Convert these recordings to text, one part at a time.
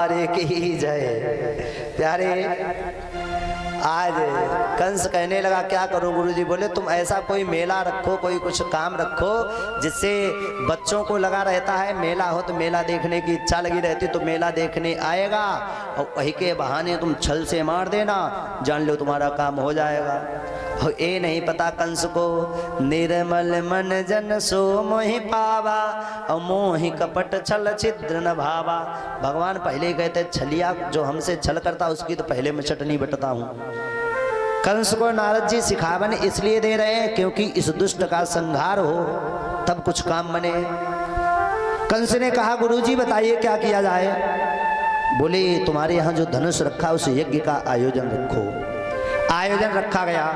अरे की जय प्यारे। आज कंस कहने लगा क्या करूं गुरुजी। बोले तुम ऐसा कोई मेला रखो, कोई कुछ काम रखो जिससे बच्चों को लगा रहता है मेला हो तो मेला देखने की इच्छा लगी रहती तो मेला देखने आएगा, और वही के बहाने तुम छल से मार देना, जान लो तुम्हारा काम हो जाएगा। और ये नहीं पता कंस को निर्मल मन जन सो मोहि पावा और मोहि कपट छल छिद्र न भावा। भगवान पहले कहते छलिया जो हमसे छल करता उसकी तो पहले मैं चटनी बटता हूँ। कंस को नारद जी सिखावन इसलिए दे रहे हैं क्योंकि इस दुष्ट का संहार हो तब कुछ काम बने। कंस ने कहा गुरुजी बताइए क्या किया जाए। बोले तुम्हारे यहाँ जो धनुष रखा उस यज्ञ का आयोजन रखो। आयोजन रखा गया।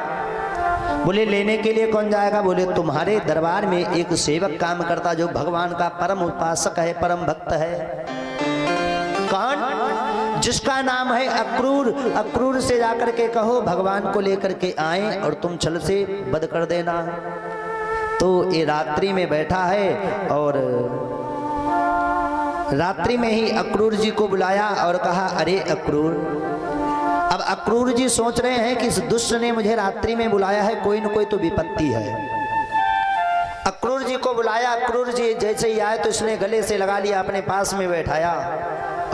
बोले लेने के लिए कौन जाएगा। बोले तुम्हारे दरबार में एक सेवक काम करता जो भगवान का परम उपासक है, परम भक्त है। कौन? जिसका नाम है अक्रूर। अक्रूर से जाकर के कहो भगवान को लेकर के आए और तुम छल से वध कर देना। तो ये रात्रि में बैठा है और रात्रि में ही अक्रूर जी को बुलाया और कहा अरे अक्रूर। अब अक्रूर जी सोच रहे हैं कि इस दुष्ट ने मुझे रात्रि में बुलाया है, कोई न कोई तो विपत्ति है। अक्रूर जी को बुलाया। अक्रूर जी जैसे ही आए तो इसने गले से लगा लिया, अपने पास में बैठाया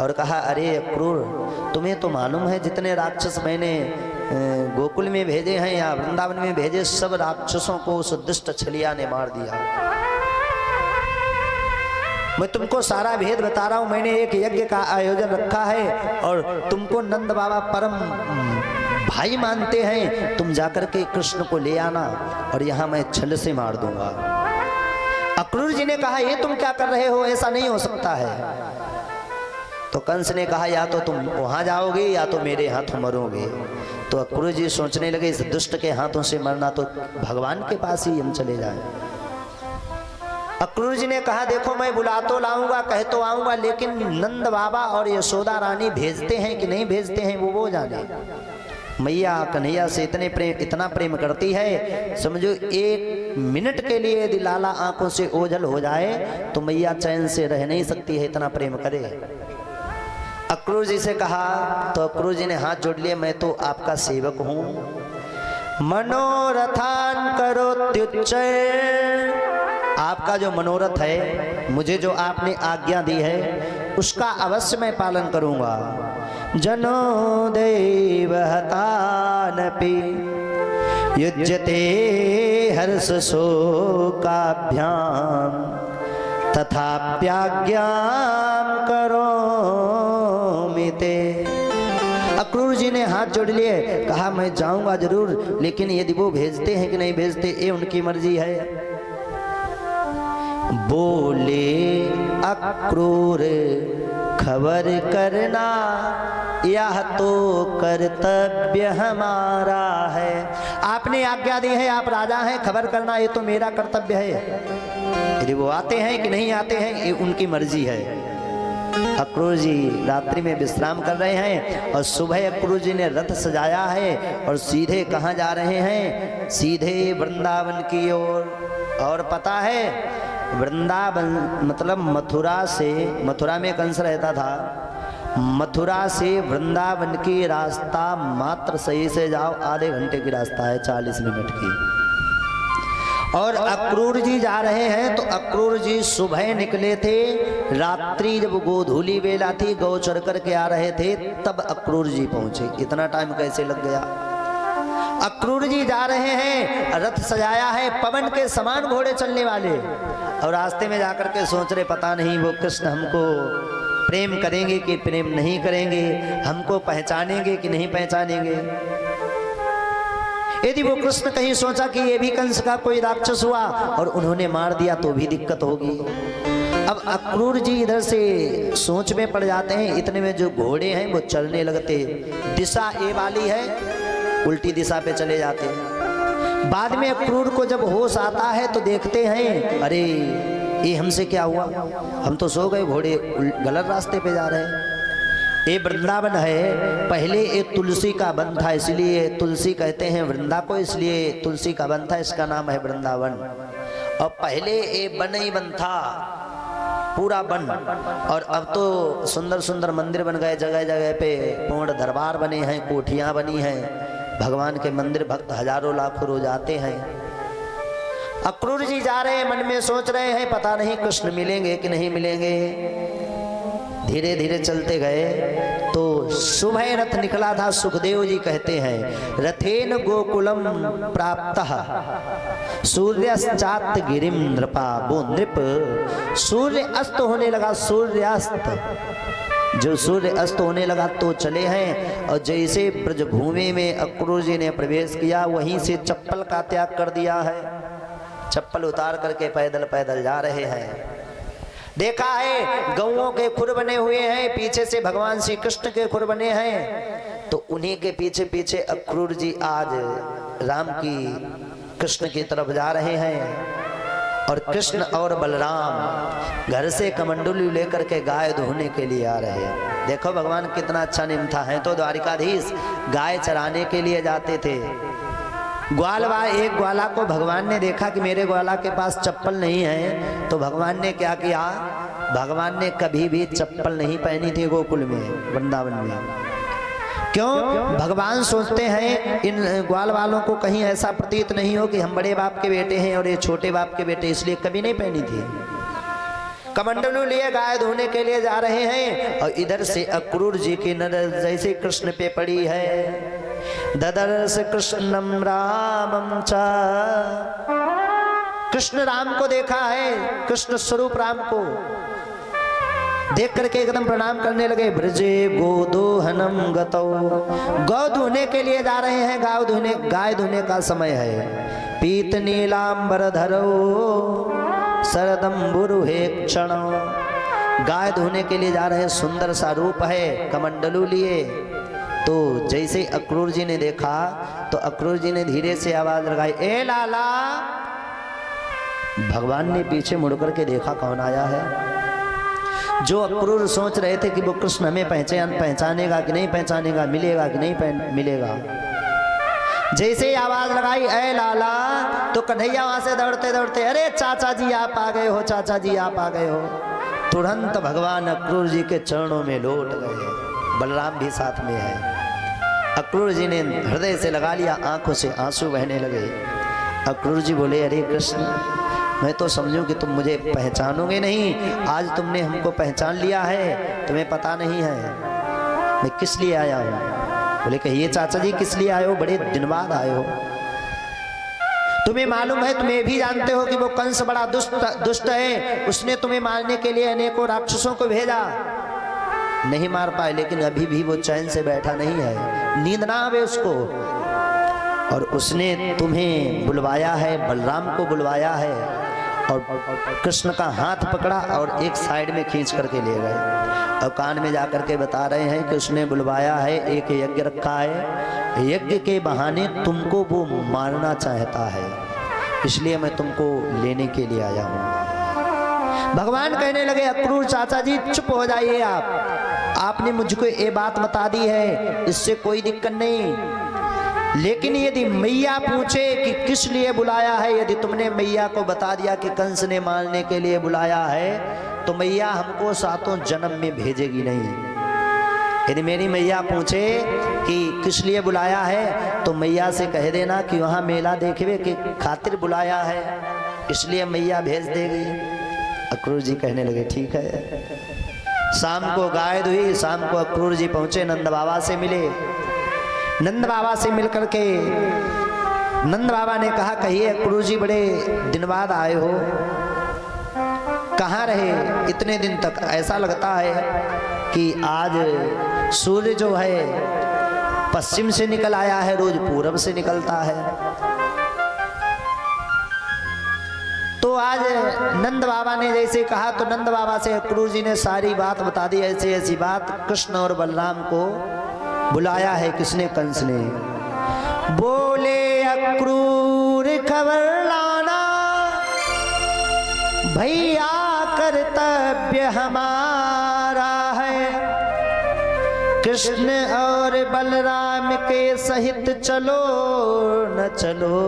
और कहा अरे अक्रूर तुम्हें तो मालूम है जितने राक्षस मैंने गोकुल में भेजे हैं या वृंदावन में भेजे सब राक्षसों को उस दुष्ट छलिया ने मार दिया। मैं तुमको सारा भेद बता रहा हूं। मैंने एक यज्ञ का आयोजन रखा है और तुमको नंद बाबा परम भाई मानते हैं। तुम जाकर के कृष्ण को ले आना और यहां मैं छल से मार दूंगा। अक्रूर जी ने कहा ये तुम क्या कर रहे हो, ऐसा नहीं हो सकता है। तो कंस ने कहा या तो तुम वहां जाओगे या तो मेरे हाथों मरोगे। तो अक्रूर जी सोचने लगे इस दुष्ट के हाथों से मरना तो भगवान के पास ही हम चले जाएं। अक्रूर जी ने कहा देखो मैं बुला तो लाऊंगा, कह तो आऊंगा, लेकिन नंद बाबा और यशोदा रानी भेजते हैं कि नहीं भेजते हैं वो जाने। मैया कन्हैया से इतना प्रेम करती है, समझो एक मिनट के लिए यदि लाला आंखों से ओझल हो जाए तो मैया चैन से रह नहीं सकती है, इतना प्रेम करे। अक्रूर जी से कहा तो अक्रूर जी ने हाथ जोड़ लिए मैं तो आपका सेवक हूं। मनोरथान करो त्युच्चय। आपका जो मनोरथ है, मुझे जो आपने आज्ञा दी है उसका अवश्य मैं पालन करूंगा। जनो देव हतानपि युज्यते हर्ष शोकाभ्याम तथाप्याज्ञां करोमि ते। अक्रूर जी ने हाथ जोड़ लिए, कहा मैं जाऊंगा जरूर, लेकिन यदि वो भेजते हैं कि नहीं भेजते ये उनकी मर्जी है। बोले अक्रूर खबर करना यह तो कर्तव्य हमारा है। आपने आज्ञा दी है, आप राजा हैं, खबर करना ये तो मेरा कर्तव्य है। यदि वो आते हैं कि नहीं आते हैं ये उनकी मर्जी है। अक्रूर जी रात्रि में विश्राम कर रहे हैं और सुबह अक्रूर जी ने रथ सजाया है और सीधे कहाँ जा रहे हैं, सीधे वृंदावन की ओर। और पता है वृंदावन मतलब मथुरा से, मथुरा में कंस रहता था, मथुरा से वृंदावन की रास्ता मात्र सही से जाओ आधे घंटे की रास्ता है, 40 मिनट की। और अक्रूर जी जा रहे हैं तो अक्रूर जी सुबह निकले थे, रात्रि जब गोधूली बेला थी गौ चर करके आ रहे थे तब अक्रूर जी पहुंचे। इतना टाइम कैसे लग गया। अक्रूर जी जा रहे हैं, रथ सजाया है, पवन के समान घोड़े चलने वाले, और रास्ते में जाकर के सोच रहे पता नहीं वो कृष्ण हमको प्रेम करेंगे कि प्रेम नहीं करेंगे, हमको पहचानेंगे कि नहीं पहचानेंगे। यदि वो कृष्ण कहीं सोचा कि ये भी कंस का कोई राक्षस हुआ और उन्होंने मार दिया तो भी दिक्कत होगी। अब अक्रूर जी इधर से सोच में पड़ जाते हैं, इतने में जो घोड़े हैं वो चलने लगते, दिशा ए वाली है, उल्टी दिशा पे चले जाते हैं। बाद में अक्रूर को जब होश आता है तो देखते हैं अरे ये हमसे क्या हुआ, हम तो सो गए, घोड़े गलत रास्ते पे जा रहे हैं। ये वृंदावन है, पहले ये तुलसी का वन था इसलिए तुलसी कहते हैं वृंदा को, इसलिए तुलसी का वन था, इसका नाम है वृंदावन। और पहले ये वन ही वन था। पूरा वन। और अब तो सुंदर सुंदर मंदिर बन गए, जगह जगह पे पूर्ण दरबार बने हैं, कोठियां बनी हैं, भगवान के मंदिर भक्त हजारों लाखों रोज आते हैं। अक्रूर जी जा रहे हैं, मन में सोच रहे हैं पता नहीं कृष्ण मिलेंगे कि नहीं मिलेंगे। धीरे धीरे चलते गए तो सुबह रथ निकला था। सुखदेव जी कहते हैं रथेन गोकुलम प्राप्तः सूर्यास्तात् गिरिम नृपा। वो नृप सूर्य अस्त होने लगा, सूर्यास्त जो सूर्य अस्त होने लगा तो चले हैं। और जैसे ब्रजभूमि में अक्रूर जी ने प्रवेश किया वहीं से चप्पल का त्याग कर दिया है। चप्पल उतार करके पैदल पैदल जा रहे हैं। देखा है गौओं के खुर बने हुए हैं, पीछे से भगवान श्री कृष्ण के खुर बने हैं। तो उन्हीं के पीछे पीछे अक्रूर जी आज राम की कृष्ण की तरफ जा रहे हैं। और कृष्ण और बलराम घर से कमंडलू लेकर के गाय धोने के लिए आ रहे हैं। देखो भगवान कितना अच्छा नियम था। है तो द्वारिकाधीश गाय चराने के लिए जाते थे। ग्वालवा एक ग्वाला को भगवान ने देखा कि मेरे ग्वाला के पास चप्पल नहीं है, तो भगवान ने क्या किया, भगवान ने कभी भी चप्पल नहीं पहनी थी गोकुल में, वृंदावन में। क्यों? भगवान सोचते हैं इन ग्वाल वालों को कहीं ऐसा प्रतीत नहीं हो कि हम बड़े बाप के बेटे हैं और ये छोटे बाप के बेटे, इसलिए कभी नहीं पहनी थी। कमंडलू लिए गाय धोने के लिए जा रहे हैं और इधर से अक्रूर जी की नजर जैसे कृष्ण पे पड़ी है। ददर्श कृष्णम रामम च, कृष्ण राम को देखा है, कृष्ण स्वरूप राम को देख करके एकदम प्रणाम करने लगे। ब्रजे गोदोहनम गतौ, गौ धोने के लिए जा रहे हैं, गाय धोने का समय है। पीत नीलांबर धरो सरदम्बुरुहे क्षण, गाय धोने के लिए जा रहे हैं, सुंदर सा रूप है, कमंडलू लिए। तो जैसे अक्रूर जी ने देखा तो अक्रूर जी ने धीरे से आवाज लगाई, ए लाला। भगवान ने पीछे मुड़ करके देखा कौन आया है। जो अक्रूर सोच रहे थे कि वो कृष्ण हमें पहचानेगा कि नहीं पहचानेगा, मिलेगा कि नहीं मिलेगा, जैसे आवाज लगाई ए लाला, तो कन्हैया वहां से दौड़ते दौड़ते, अरे चाचा जी आप आ गए हो, चाचा जी आप आ गए हो। तुरंत भगवान अक्रूर जी के चरणों में लौट गए। बलराम भी साथ में है। अक्रूर जी ने हृदय से लगा लिया, आंखों से आंसू बहने लगे। अक्रूर जी बोले, अरे कृष्ण, मैं तो समझूं कि तुम मुझे पहचानोगे नहीं, आज तुमने हमको पहचान लिया है, तुम्हें पता नहीं है मैं किस लिए आया हूं। बोले कहिए चाचा जी किस लिए आए हो, बड़े दिन बाद आए हो। तुम्हें मालूम है, तुम्हें भी जानते हो कि वो कंस बड़ा दुष्ट है, उसने तुम्हें मारने के लिए अनेकों राक्षसों को भेजा, नहीं मार पाए, लेकिन अभी भी वो चैन से बैठा नहीं है, नींद ना आवे उसको। और उसने तुम्हें बुलवाया है, बलराम को बुलवाया है, और कृष्ण का हाथ पकड़ा और एक साइड में खींच करके ले गए। और कान में जाकर के बता रहे हैं कि उसने बुलवाया है, एक यज्ञ रखा है, यज्ञ के बहाने तुमको वो मारना चाहता है, इसलिए मैं तुमको लेने के लिए आया हूँ। भगवान कहने लगे, अक्रूर चाचा जी चुप हो जाइए, आपने मुझको ये बात बता दी है, इससे कोई दिक्कत नहीं, लेकिन यदि मैया पूछे कि किस लिए बुलाया है, यदि तुमने मैया को बता दिया कि कंस ने मारने के लिए बुलाया है, तो मैया हमको सातों जन्म में भेजेगी नहीं। यदि मेरी मैया पूछे कि किस लिए बुलाया है, तो मैया से कह देना कि वहाँ मेला देखने के खातिर बुलाया है, इसलिए मैया भेज देगी। अक्रूर जी कहने लगे ठीक है। शाम को गाय धुई, शाम को अक्रूर जी पहुंचे, नंद बाबा से मिले। नंद बाबा से मिल करके नंद बाबा ने कहा, कहिए अक्रूर जी बड़े दिन बाद आए हो, कहाँ रहे इतने दिन तक? ऐसा लगता है कि आज सूर्य जो है पश्चिम से निकल आया है, रोज पूरब से निकलता है। तो आज नंद बाबा ने जैसे कहा, तो नंद बाबा से अक्रूर जी ने सारी बात बता दी, ऐसी ऐसी बात। कृष्ण और बलराम को बुलाया है किसने? कंस ने। बोले अक्रूर खबर लाना, भैया कर्तव्य हमारा है, कृष्ण और बलराम के सहित चलो न चलो,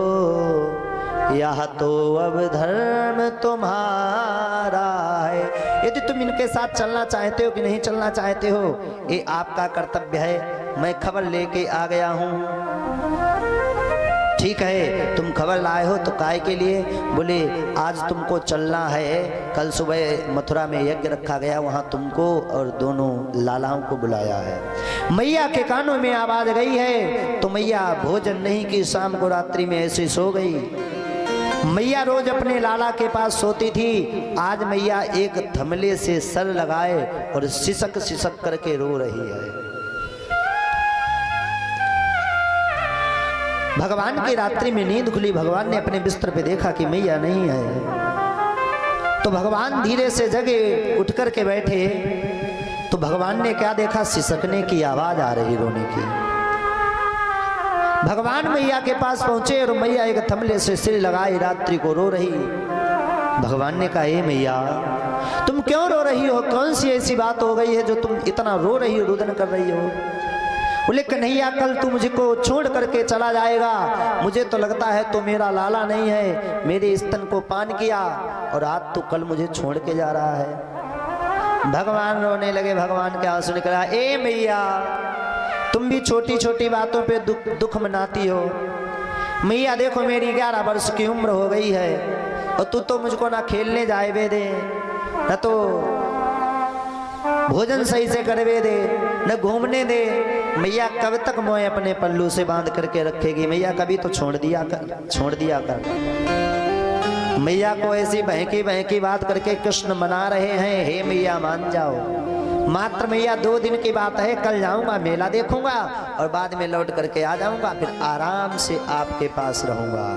यह तो अब धर्म तुम्हारा है। यदि तुम इनके साथ चलना चाहते हो कि नहीं चलना चाहते हो, ये आपका कर्तव्य है। मैं खबर लेके आ गया हूँ। ठीक है, तुम खबर लाए हो तो काय के लिए? बोले आज तुमको चलना है, कल सुबह मथुरा में यज्ञ रखा गया, वहां तुमको और दोनों लालाओं को बुलाया है। मैया के कानों में आवाज गई है तो मैया भोजन नहीं की, शाम को रात्रि में ऐसे सो गई। मैया रोज अपने लाला के पास सोती थी, आज मैया एक थमले से सर लगाए और सिसक सिसक करके रो रही है। भगवान की रात्रि में नींद खुली, भगवान ने अपने बिस्तर पे देखा कि मैया नहीं है, तो भगवान धीरे से जगे उठ कर के बैठे, तो भगवान ने क्या देखा? सिसकने की आवाज आ रही, रोने की। भगवान मैया के पास पहुंचे और मैया एक थमले से सिर लगाई, रात्रि को रो रही। भगवान ने कहा, ए मैया तुम क्यों रो रही हो? कौन सी ऐसी बात हो गई है जो तुम इतना रो रही हो, रुदन कर रही हो? बोले कन्हैया कल तू मुझको छोड़ करके चला जाएगा, मुझे तो लगता है तो मेरा लाला नहीं है, मेरे स्तन को पान किया और आज तो कल मुझे छोड़ के जा रहा है। भगवान रोने लगे, भगवान के आंसू निकला। ए मैया तुम भी छोटी छोटी बातों पे दुख मनाती हो। मैया देखो मेरी 11 वर्ष की उम्र हो गई है और तू तो मुझको ना खेलने जाए दे, न तो भोजन सही से करवे दे, न घूमने दे। मैया कब तक मोए अपने पल्लू से बांध करके रखेगी? मैया कभी तो छोड़ दिया कर। मैया को ऐसी बहकी बहकी बात करके कृष्ण मना रहे हैं। हे मैया मान जाओ, मात्र मैया 2 दिन की बात है, कल जाऊंगा मेला देखूंगा और बाद में लौट करके आ जाऊंगा, फिर आराम से आपके पास रहूंगा।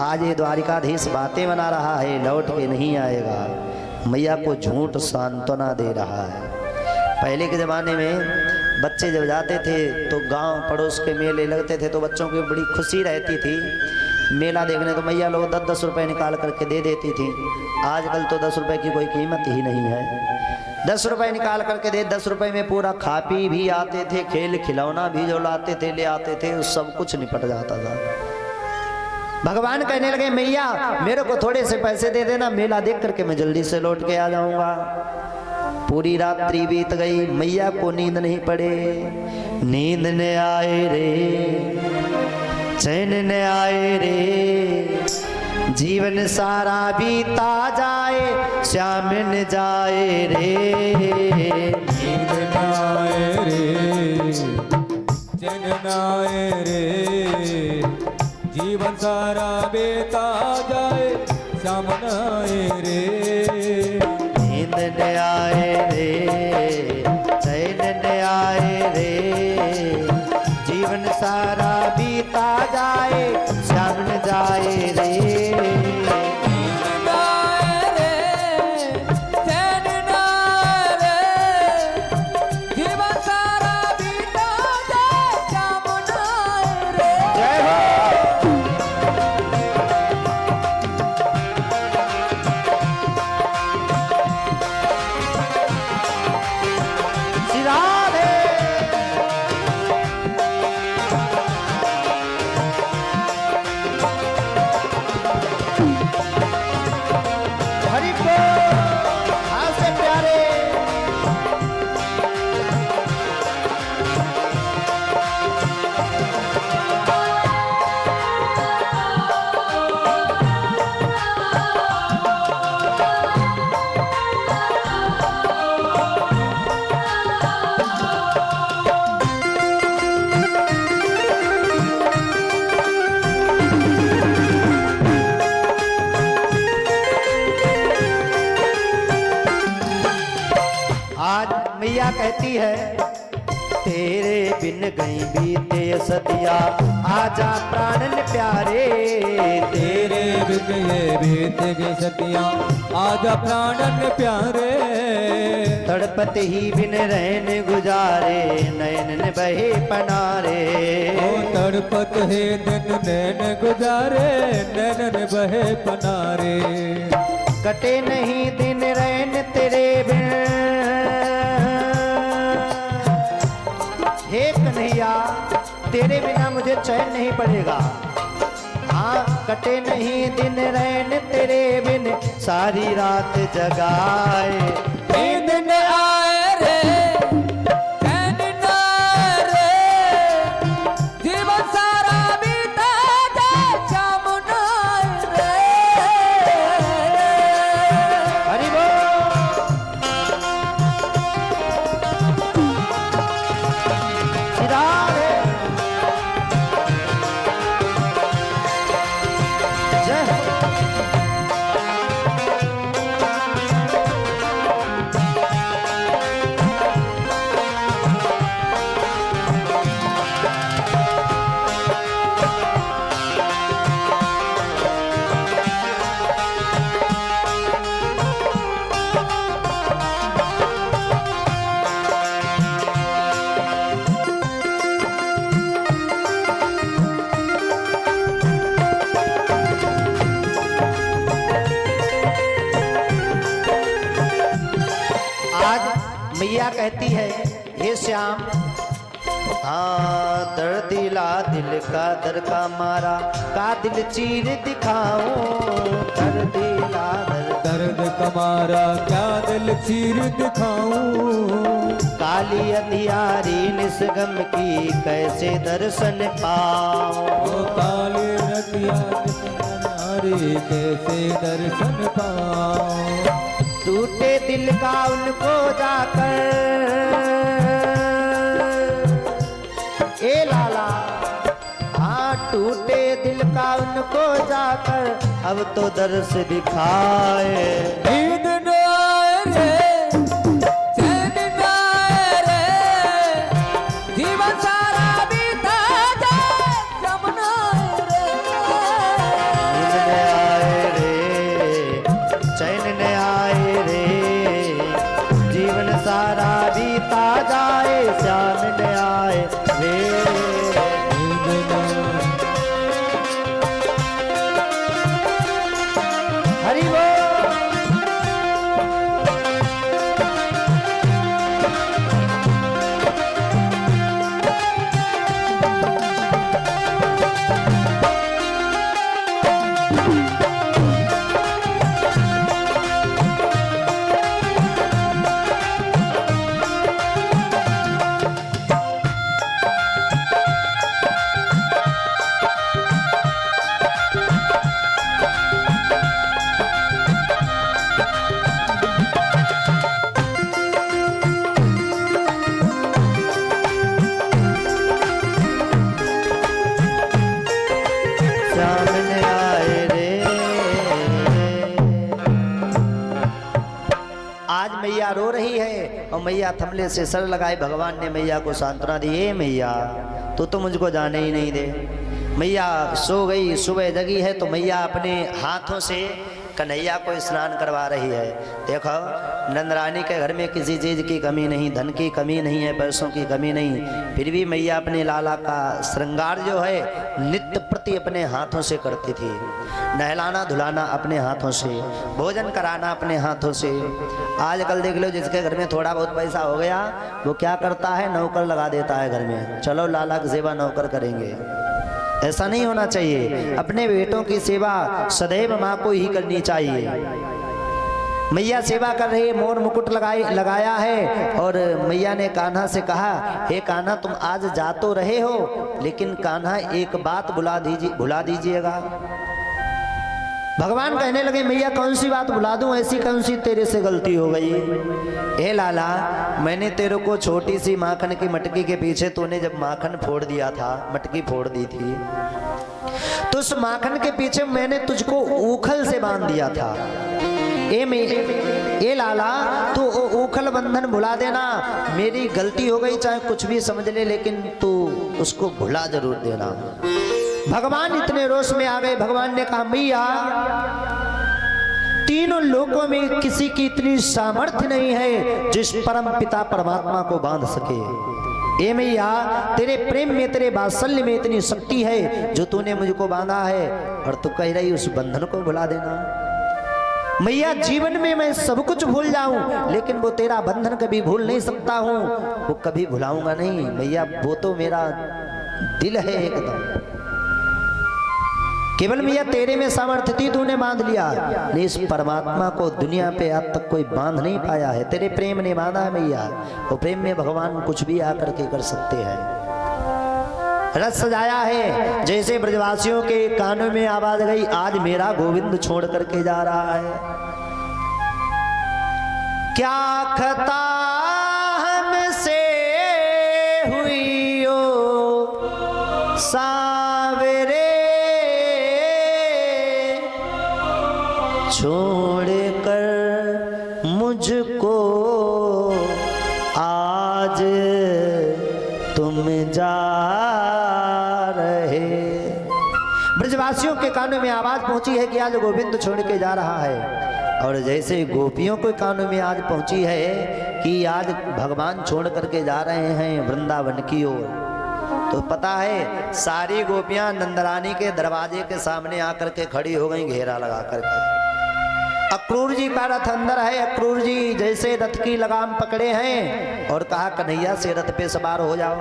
आज ये द्वारिकाधीश बातें बना रहा है, लौट के नहीं आएगा। मैया को झूठ सांत्वना दे रहा है। पहले के ज़माने में बच्चे जब जाते थे तो गांव पड़ोस के मेले लगते थे तो बच्चों की बड़ी खुशी रहती थी मेला देखने, तो मैया लोग 10-10 रुपए निकाल करके दे देती थी। आजकल तो 10 रुपए की कोई कीमत ही नहीं है। 10 रुपए निकाल करके दे, 10 रुपए में पूरा खा पी भी आते थे, खेल खिलौना भी जो लाते थे ले आते थे, सब कुछ निपट जाता था। भगवान कहने लगे मैया मेरे को थोड़े से पैसे दे देना, मेला देख करके मैं जल्दी से लौट के आ जाऊंगा। पूरी रात्रि बीत गई, मैया को नींद नहीं पड़े। नींद न आए रे, चैन न आए रे, जीवन सारा बीता जाए, श्याम न जाए रे। नींद न आए रे, चैन न आए रे, जीवन सारा बीता जाए, श्याम न आए रे। नींद न आए रे, चैन न आए रे, जीवन सारा बीता जाए, श्याम न जाए रे। मैया कहती है तेरे बिन गई बीते सदिया, आजा प्राणन प्यारे। तेरे बिन ये बीत गई सदिया, आजा प्राणन प्यारे। तड़पत ही बिन रहन गुजारे, नयन बहे पनारे। ओ तड़पत है दिन नैन गुजारे, नैन बहे पनारे। कटे नहीं दिन रहन तेरे बिन, हे कन्हैया तेरे बिना मुझे चैन नहीं पड़ेगा। हाँ कटे नहीं दिन रैन तेरे बिन सारी रात जगाए। नींद न आए रे चैन न आए रे, जीवन सारा बीता जाए शाम न आए रे। हरि बोल। राधे जय हो। आज मैया कहती है हे श्याम, हाँ दर्दिला दिल का दर का मारा का दिल चीर दिखाऊं, दर्दिला दर्द कमारा क्या दिल चीर दिखाऊं, काली अंधियारी निसगम की कैसे दर्शन पाऊं। ओ काली रतिया नारी कैसे दर्शन पाऊं। टूटे दिल का उनको जाकर ए लाला, हाँ टूटे दिल का उनको जाकर अब तो दर्श दिखाए। नींद न आए रे चैन न आए रे, जीवन सारा बीता जाए शाम न आए रे। नींद न आए रे चैन न आए रे, जीवन सारा बीता जाए श्याम न आए रे। हरि बोल। सामने आए रे। आज मैया रो रही है और मैया थमले से सर लगाए भगवान ने मैया को सांत्वना दी। ए मैया तू तो मुझको जाने ही नहीं दे। मैया सो गई, सुबह जगी है तो मैया अपने हाथों से कन्हैया को स्नान करवा रही है। देखो नंदरानी के घर में किसी चीज़ की कमी नहीं, धन की कमी नहीं है, पैसों की कमी नहीं, फिर भी मैया अपने लाला का श्रृंगार जो है नित्य प्रति अपने हाथों से करती थी। नहलाना धुलाना अपने हाथों से, भोजन कराना अपने हाथों से। आजकल देख लो जिसके घर में थोड़ा बहुत पैसा हो गया वो क्या करता है, नौकर लगा देता है घर में, चलो लाला की सेवा नौकर करेंगे। ऐसा नहीं होना चाहिए। अपने बेटों की सेवा सदैव माँ को ही करनी चाहिए। मैया सेवा कर रही है, मोर मुकुट लगाया है और मैया ने कान्हा से कहा, हे कान्हा तुम आज जा तो रहे हो लेकिन कान्हा एक बात भुला दीजिएगा। भगवान कहने लगे मैया कौन सी बात भुला दूं, ऐसी कौन सी तेरे से गलती हो गई। हे लाला मैंने तेरे को छोटी सी माखन की मटकी के पीछे तूने जब माखन फोड़ दिया था, मटकी फोड़ दी थी, तो उस माखन के पीछे मैंने तुझको ऊखल से बांध दिया था। ए लाला तू ऊखल बंधन भुला देना, मेरी गलती हो गई चाहे कुछ भी समझ ले लेकिन तू उसको भुला जरूर देना। भगवान इतने रोष में आ गए। भगवान ने कहा मैया तीनों लोकों में किसी की इतनी सामर्थ्य नहीं है जिस परम पिता परमात्मा को बांध सके। ए मैया तेरे प्रेम में, तेरे वात्सल्य में इतनी शक्ति है जो तूने मुझको बांधा है और तू कह रही उस बंधन को भुला देना। मैया जीवन में मैं सब कुछ भूल जाऊं लेकिन वो तेरा बंधन कभी भूल नहीं सकता हूं, वो कभी भुलाऊंगा नहीं। मैया वो तो मेरा दिल है एकदम। केवल मैया तेरे में सामर्थ्य थी, तूने बांध लिया। नहीं, इस परमात्मा को दुनिया पे आज तक कोई बांध नहीं पाया है, तेरे प्रेम ने बांधा है मैया। वो प्रेम में भगवान कुछ भी आकर के कर सकते हैं। रथ सजाया है, जैसे ब्रजवासियों के कानों में आवाज गई, आज मेरा गोविंद छोड़ करके जा रहा है। क्या खता हमसे हुई ओ सावरे, छोड़ कर मुझको आज तुम जा रहे। ब्रजवासियों के कानों में आवाज पहुंची है कि आज गोविंद छोड़ के जा रहा है, और जैसे गोपियों के कानों में आज पहुंची है कि आज भगवान छोड़ करके जा रहे हैं वृंदावन की ओर, तो पता है सारी गोपियां नंदरानी के दरवाजे के सामने आकर के खड़ी हो गई घेरा लगा करके। अक्रूर जी का रथ अंदर है। अक्रूर जी जैसे रथ की लगाम पकड़े हैं और कहा कन्हैया से रथ पे सवार हो जाओ।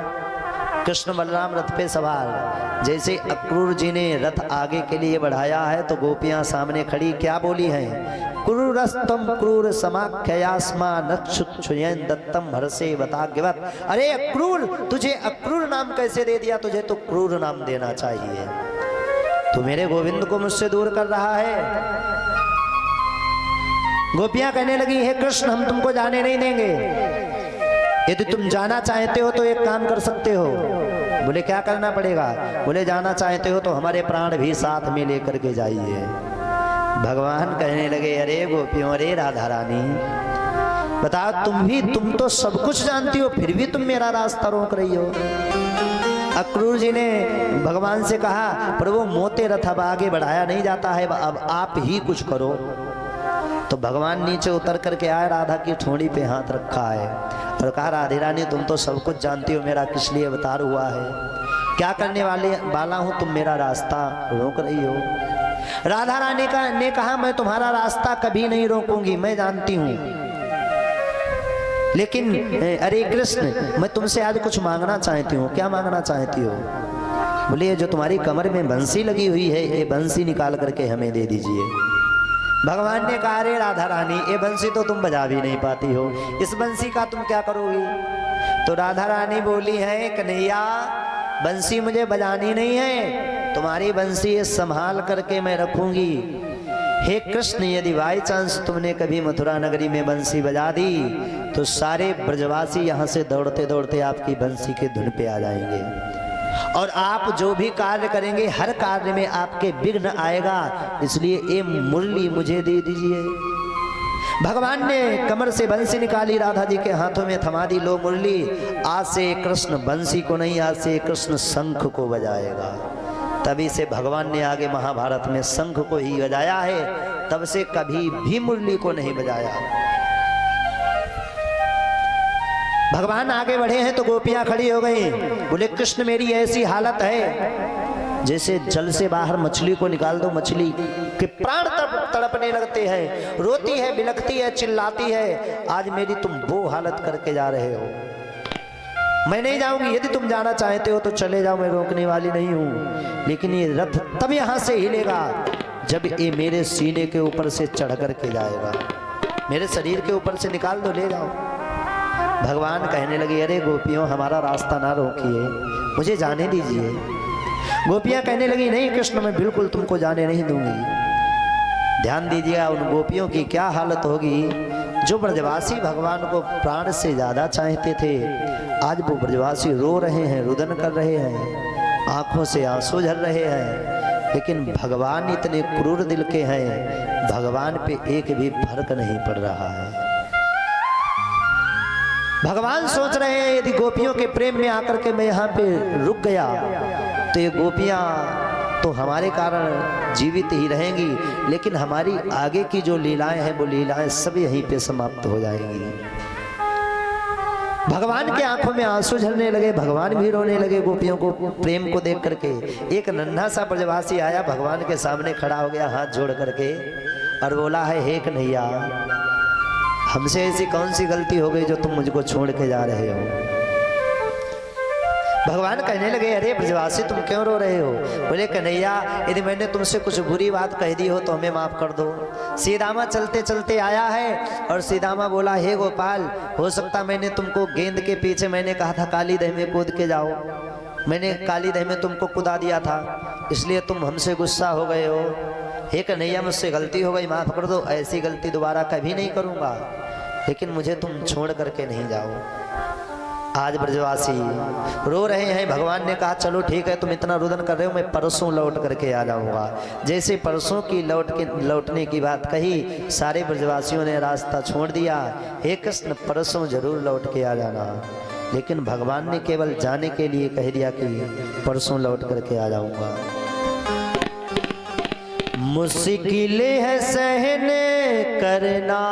कृष्ण बलराम रथ पे सवार। जैसे अक्रूर जी ने रथ आगे के लिए बढ़ाया है तो गोपियां सामने खड़ी क्या बोली हैं, क्रूरस्तम क्रूर समाख्यास्मा नक्षुक्षुयन दत्तम हरसे बताग्यवत। अरे अक्रूर, तुझे अक्रूर नाम कैसे दे दिया, तुझे तो क्रूर नाम देना चाहिए। तू मेरे गोविंद को मुझसे दूर कर रहा है। गोपियां कहने लगी, हे कृष्ण, हम तुमको जाने नहीं देंगे। यदि तुम जाना चाहते हो तो एक काम कर सकते हो। बोले क्या करना पड़ेगा? बोले जाना चाहते हो तो हमारे प्राण भी साथ में लेकर के जाइए। भगवान कहने लगे, अरे गोपियों, अरे राधा रानी, बताओ तुम तो सब कुछ जानती हो, फिर भी तुम मेरा रास्ता रोक रही हो। अक्रूर जी ने भगवान से कहा, प्रभु मोते रथ अब आगे बढ़ाया नहीं जाता है, अब आप ही कुछ करो। तो भगवान नीचे उतर करके आए, राधा की ठोड़ी पे हाथ रखा है और कहा, राधे रानी, तुम तो सब कुछ जानती हो, मेरा किस लिए अवतार हुआ है, क्या करने वाला हूं, तुम मेरा रास्ता रोक रही हो। राधा रानी ने कहा, मैं तुम्हारा रास्ता कभी नहीं रोकूंगी, मैं जानती हूं, लेकिन अरे कृष्ण, मैं तुमसे आज कुछ मांगना चाहती हूँ। क्या मांगना चाहती हो? बोले ये जो तुम्हारी कमर में बंसी लगी हुई है, ये बंसी निकाल करके हमें दे दीजिए। भगवान ने कहा, अरे राधा रानी, ये बंसी तो तुम बजा भी नहीं पाती हो, इस बंसी का तुम क्या करोगी? तो राधा रानी बोली है, कन्हैया, बंसी मुझे बजानी नहीं है, तुम्हारी बंसी संभाल करके मैं रखूंगी। हे कृष्ण, यदि बाई चांस तुमने कभी मथुरा नगरी में बंसी बजा दी तो सारे ब्रजवासी यहाँ से दौड़ते दौड़ते आपकी बंसी के धुन पे आ जाएंगे, और आप जो भी कार्य करेंगे हर कार्य में आपके विघ्न आएगा, इसलिए ये मुरली मुझे दे दीजिए। भगवान ने कमर से बंसी निकाली, राधा जी के हाथों में थमा दी, लो मुरली, आज से कृष्ण बंसी को नहीं, आज से कृष्ण शंख को बजाएगा। तभी से भगवान ने आगे महाभारत में शंख को ही बजाया है, तब से कभी भी मुरली को नहीं बजाया। भगवान आगे बढ़े हैं तो गोपियां खड़ी हो गई। बोले कृष्ण, मेरी ऐसी हालत है जैसे जल से बाहर मछली को निकाल दो, मछली के प्राण तड़पने लगते हैं, रोती है, बिलखती है, चिल्लाती है। आज मेरी तुम वो हालत करके जा रहे हो। मैं नहीं जाऊंगी, यदि तुम जाना चाहते हो तो चले जाओ, मैं रोकने वाली नहीं हूं, लेकिन ये रथ तब यहां से हिलेगा जब ये मेरे सीने के ऊपर से चढ़ करके जाएगा। मेरे शरीर के ऊपर से निकाल दो, ले जाओ। भगवान कहने लगे, अरे गोपियों, हमारा रास्ता ना रोकिए, मुझे जाने दीजिए। गोपियां कहने लगी, नहीं कृष्ण, मैं बिल्कुल तुमको जाने नहीं दूंगी। ध्यान दीजिएगा, उन गोपियों की क्या हालत होगी जो ब्रजवासी भगवान को प्राण से ज्यादा चाहते थे। आज वो ब्रजवासी रो रहे हैं, रुदन कर रहे हैं, आंखों से आंसू झर रहे हैं, लेकिन भगवान इतने क्रूर दिल के हैं, भगवान पे एक भी फर्क नहीं पड़ रहा है। भगवान सोच रहे हैं, यदि गोपियों के प्रेम में आकर के मैं यहाँ पे रुक गया तो ये गोपियाँ तो हमारे कारण जीवित ही रहेंगी, लेकिन हमारी आगे की जो लीलाएं हैं वो लीलाएं सब यहीं पे समाप्त हो जाएंगी। भगवान के आंखों में आंसू झरने लगे, भगवान भी रोने लगे गोपियों को प्रेम को देख करके। एक नन्हा सा ब्रजवासी आया, भगवान के सामने खड़ा हो गया हाथ जोड़ करके और बोला है, हे कन्हैया, हमसे ऐसी कौन सी गलती हो गई जो तुम मुझको छोड़ के जा रहे हो? भगवान कहने लगे, अरे ब्रजवासी तुम क्यों रो रहे हो? बोले, कन्हैया यदि मैंने तुमसे कुछ बुरी बात कह दी हो तो हमें माफ कर दो। सीदामा चलते चलते आया है और सीदामा बोला, हे गोपाल, हो सकता मैंने तुमको गेंद के पीछे मैंने कहा था काली दह में कूद के जाओ, मैंने काली दह में तुमको कूदा दिया था, इसलिए तुम हमसे गुस्सा हो गए हो। हे कन्हैया, मुझसे गलती हो गई, माफ कर दो, ऐसी गलती दोबारा कभी नहीं करूँगा, लेकिन मुझे तुम छोड़ करके नहीं जाओ। आज ब्रजवासी रो रहे हैं। भगवान ने कहा, चलो ठीक है, तुम इतना रुदन कर रहे हो, मैं परसों लौट करके आ जाऊंगा। जैसे परसों की लौटने की बात कही, सारे ब्रजवासियों ने रास्ता छोड़ दिया। हे कृष्ण, परसों जरूर लौट के आ जाना। लेकिन भगवान ने केवल जाने के लिए कह दिया कि परसों लौट करके आ जाऊंगा। मुश्किल है सहने करना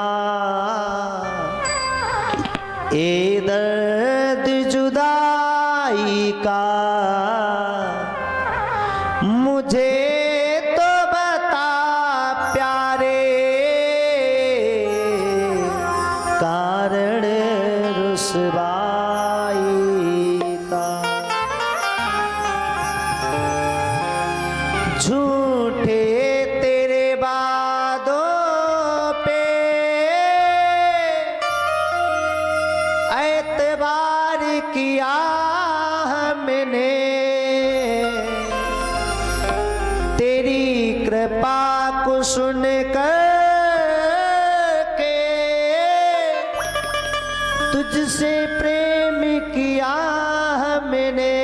ए दर्द जुदाई का, मुझे तो बता प्यारे कारण रुसवाई का। झूठे तेरे वादों पे एतबार किया हमने, तेरी कृपा को सुन कर के तुझसे प्रेम किया हमने।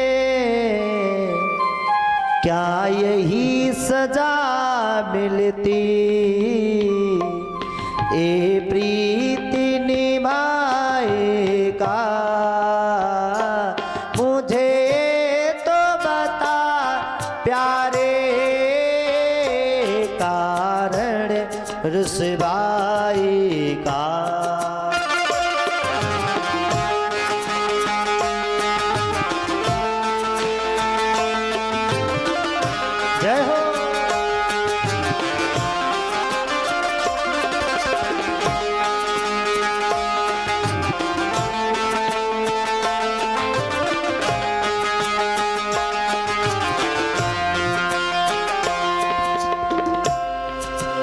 क्या यही सजा मिलती ए प्रीति निभाएगा? मुझे तो बता प्यारे कारण रुसवाई का। जय हो।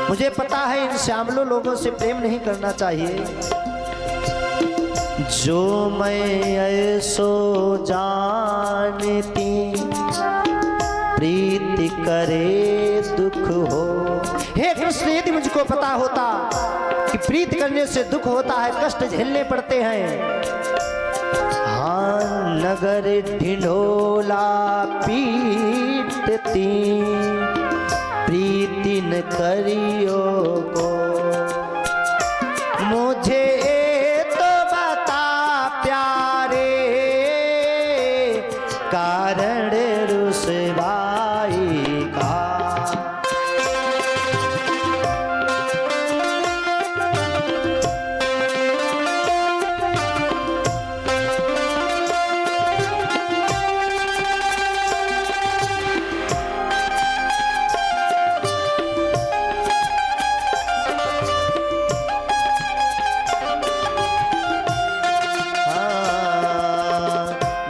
मुझे पता है इन श्यामलों लोगों से प्रेम नहीं करना चाहिए। जो मैं ऐसो जानती प्रीति करे दुख हो। हे कृष्ण, यदि मुझको पता होता कि प्रीति करने से दुख होता है, कष्ट झेलने पड़ते हैं। हाँ, नगर ढिंढोला पीटती प्रीति न करियो को। मुझे तो बता प्यारे कारण रुसवाई का।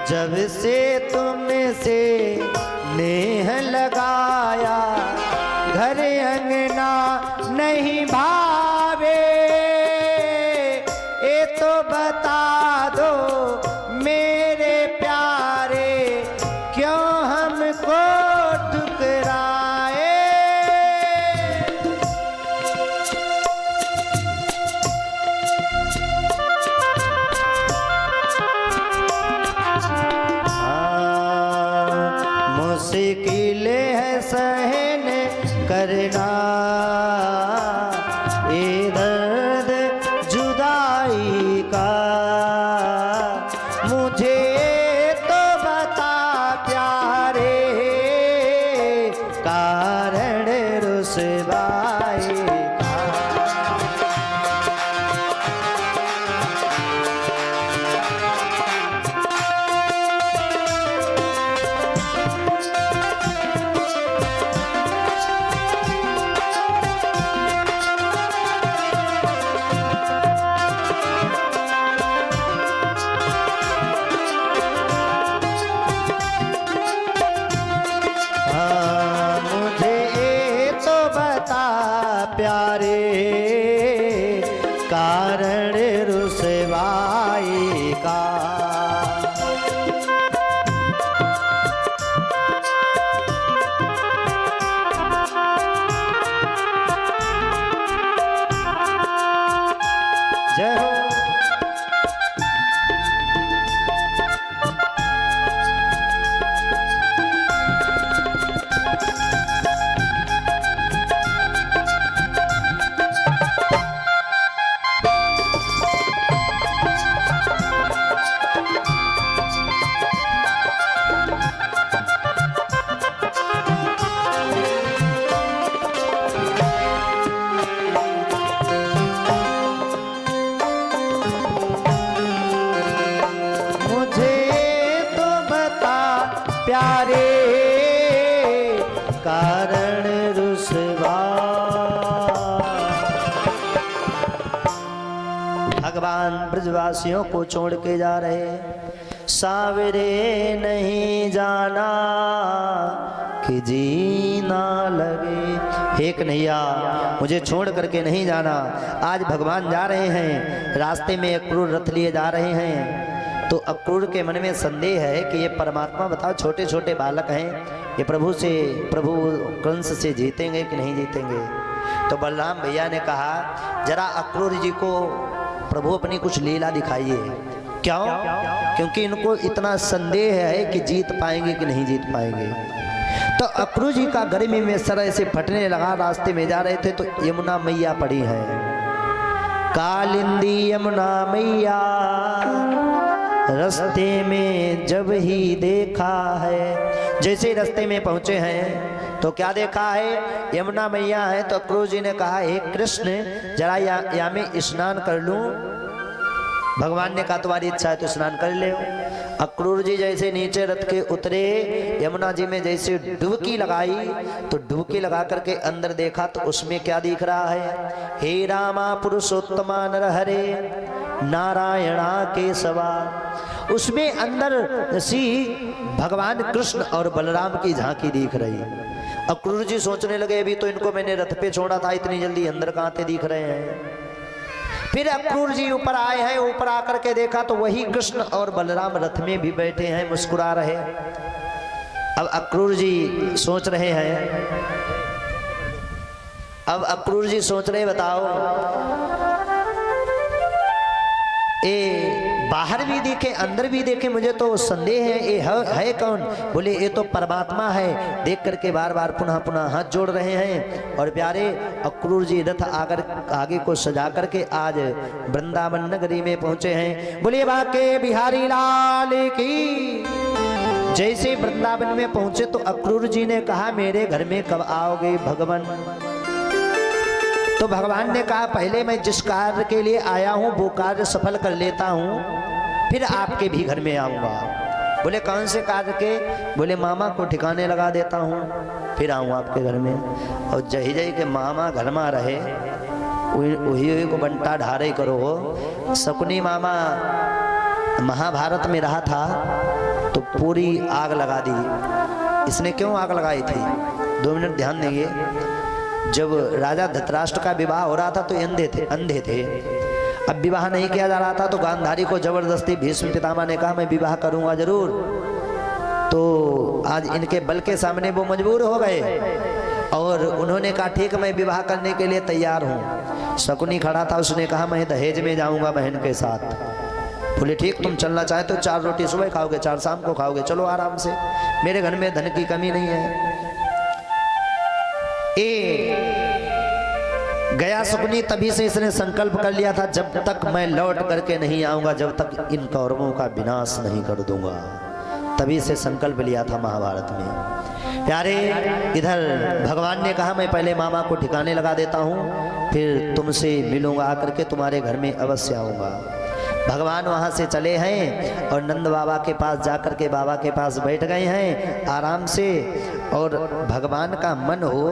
जब से तुमसे नेह लगाया, घर अंगना नहीं भावे। ये तो बता दो मेरे प्यारे, क्यों हमको ठुकराए। मुश्किल है सहन करना ये दर्द जुदाई का। मुझे तो बता प्यारे कारण रुसवाई का। प्यारे कारण रुसवा। भगवान ब्रजवासियों को छोड़ के जा रहे, सावरे नहीं जाना कि जीना लगे। हे कन्हैया मुझे छोड़ करके नहीं जाना। आज भगवान जा रहे हैं, रास्ते में अक्रूर रथ लिए जा रहे हैं, तो अक्रूर के मन में संदेह है कि ये परमात्मा बताओ छोटे छोटे बालक हैं, ये प्रभु कंस से जीतेंगे कि नहीं जीतेंगे। तो बलराम भैया ने कहा जरा अक्रूर जी को प्रभु अपनी कुछ लीला दिखाइए। क्यों? क्योंकि इनको इतना संदेह है कि जीत पाएंगे कि नहीं जीत पाएंगे। तो अक्रूर जी का गर्मी में सर ऐसे फटने लगा। रास्ते में जा रहे थे तो यमुना मैया पड़ी है, कालिंदी यमुना मैया रास्ते में जब ही देखा है। जैसे रास्ते में पहुंचे हैं तो क्या देखा है, यमुना मैया है। तो अक्रूर जी ने कहा हे कृष्ण जरा या में स्नान कर लूं। भगवान ने कहा तुम्हारी इच्छा है तो स्नान कर ले। अक्रूर जी जैसे नीचे रथ के उतरे, यमुना जी में जैसे डुबकी लगाई, तो डुबकी लगा करके अंदर देखा तो उसमें क्या दिख रहा है, हे रामा पुरुषोत्तमा नरहरे नारायणा केशवा। उसमें अंदर सी भगवान कृष्ण और बलराम की झांकी दिख रही। अक्रूर जी सोचने लगे अभी तो इनको मैंने रथ पे छोड़ा था, इतनी जल्दी अंदर कहां से दिख रहे हैं। फिर अक्रूर जी ऊपर आए हैं, ऊपर आकर के देखा तो वही कृष्ण और बलराम रथ में भी बैठे हैं, मुस्कुरा रहे। अब अक्रूर जी सोच रहे हैं, बताओ बाहर भी देखे अंदर भी देखे, मुझे तो संदेह है ये है कौन। बोले ये तो परमात्मा है। देख करके बार बार पुनः पुनः हाथ जोड़ रहे हैं। और प्यारे अक्रूर जी रथ आगे को सजा करके आज वृंदावन नगरी में पहुंचे हैं। बोलिए बाके बिहारी लाल की। जैसे वृंदावन में पहुंचे तो अक्रूर जी ने कहा मेरे घर में कब आओगे भगवान। तो भगवान ने कहा पहले मैं जिस कार्य के लिए आया हूं वो कार्य सफल कर लेता हूं, फिर आपके भी घर में आऊंगा। बोले कौन से कार्य के। बोले मामा को ठिकाने लगा देता हूं, फिर आऊँ आपके घर में। और जही जही के मामा घर में रहे वही को बंटा ढारे करो हो। शकुनी मामा महाभारत में रहा था तो पूरी आग लगा दी। इसने क्यों आग लगाई थी, 2 मिनट ध्यान देंगे। जब राजा धृतराष्ट्र का विवाह हो रहा था तो अंधे थे। अब विवाह नहीं किया जा रहा था तो गांधारी को जबरदस्ती भीष्म पितामह ने कहा मैं विवाह करूंगा जरूर। तो आज इनके बल के सामने वो मजबूर हो गए और उन्होंने कहा ठीक मैं विवाह करने के लिए तैयार हूँ। शकुनी खड़ा था, उसने कहा मैं दहेज में जाऊंगा बहन के साथ। बोले ठीक तुम चलना चाहे तो 4 रोटी सुबह खाओगे 4 शाम को खाओगे, चलो आराम से, मेरे घर में धन की कमी नहीं है। गया शकुनी, तभी से इसने संकल्प कर लिया था जब तक मैं लौट करके नहीं आऊंगा जब तक इन कौरवों का विनाश नहीं कर दूंगा। तभी से संकल्प लिया था महाभारत में। प्यारे इधर भगवान ने कहा मैं पहले मामा को ठिकाने लगा देता हूँ, फिर तुमसे मिलूंगा, आकर के तुम्हारे घर में अवश्य आऊंगा। भगवान वहाँ से चले हैं और नंद बाबा के पास जाकर के बाबा के पास बैठ गए हैं आराम से। और भगवान का मन हो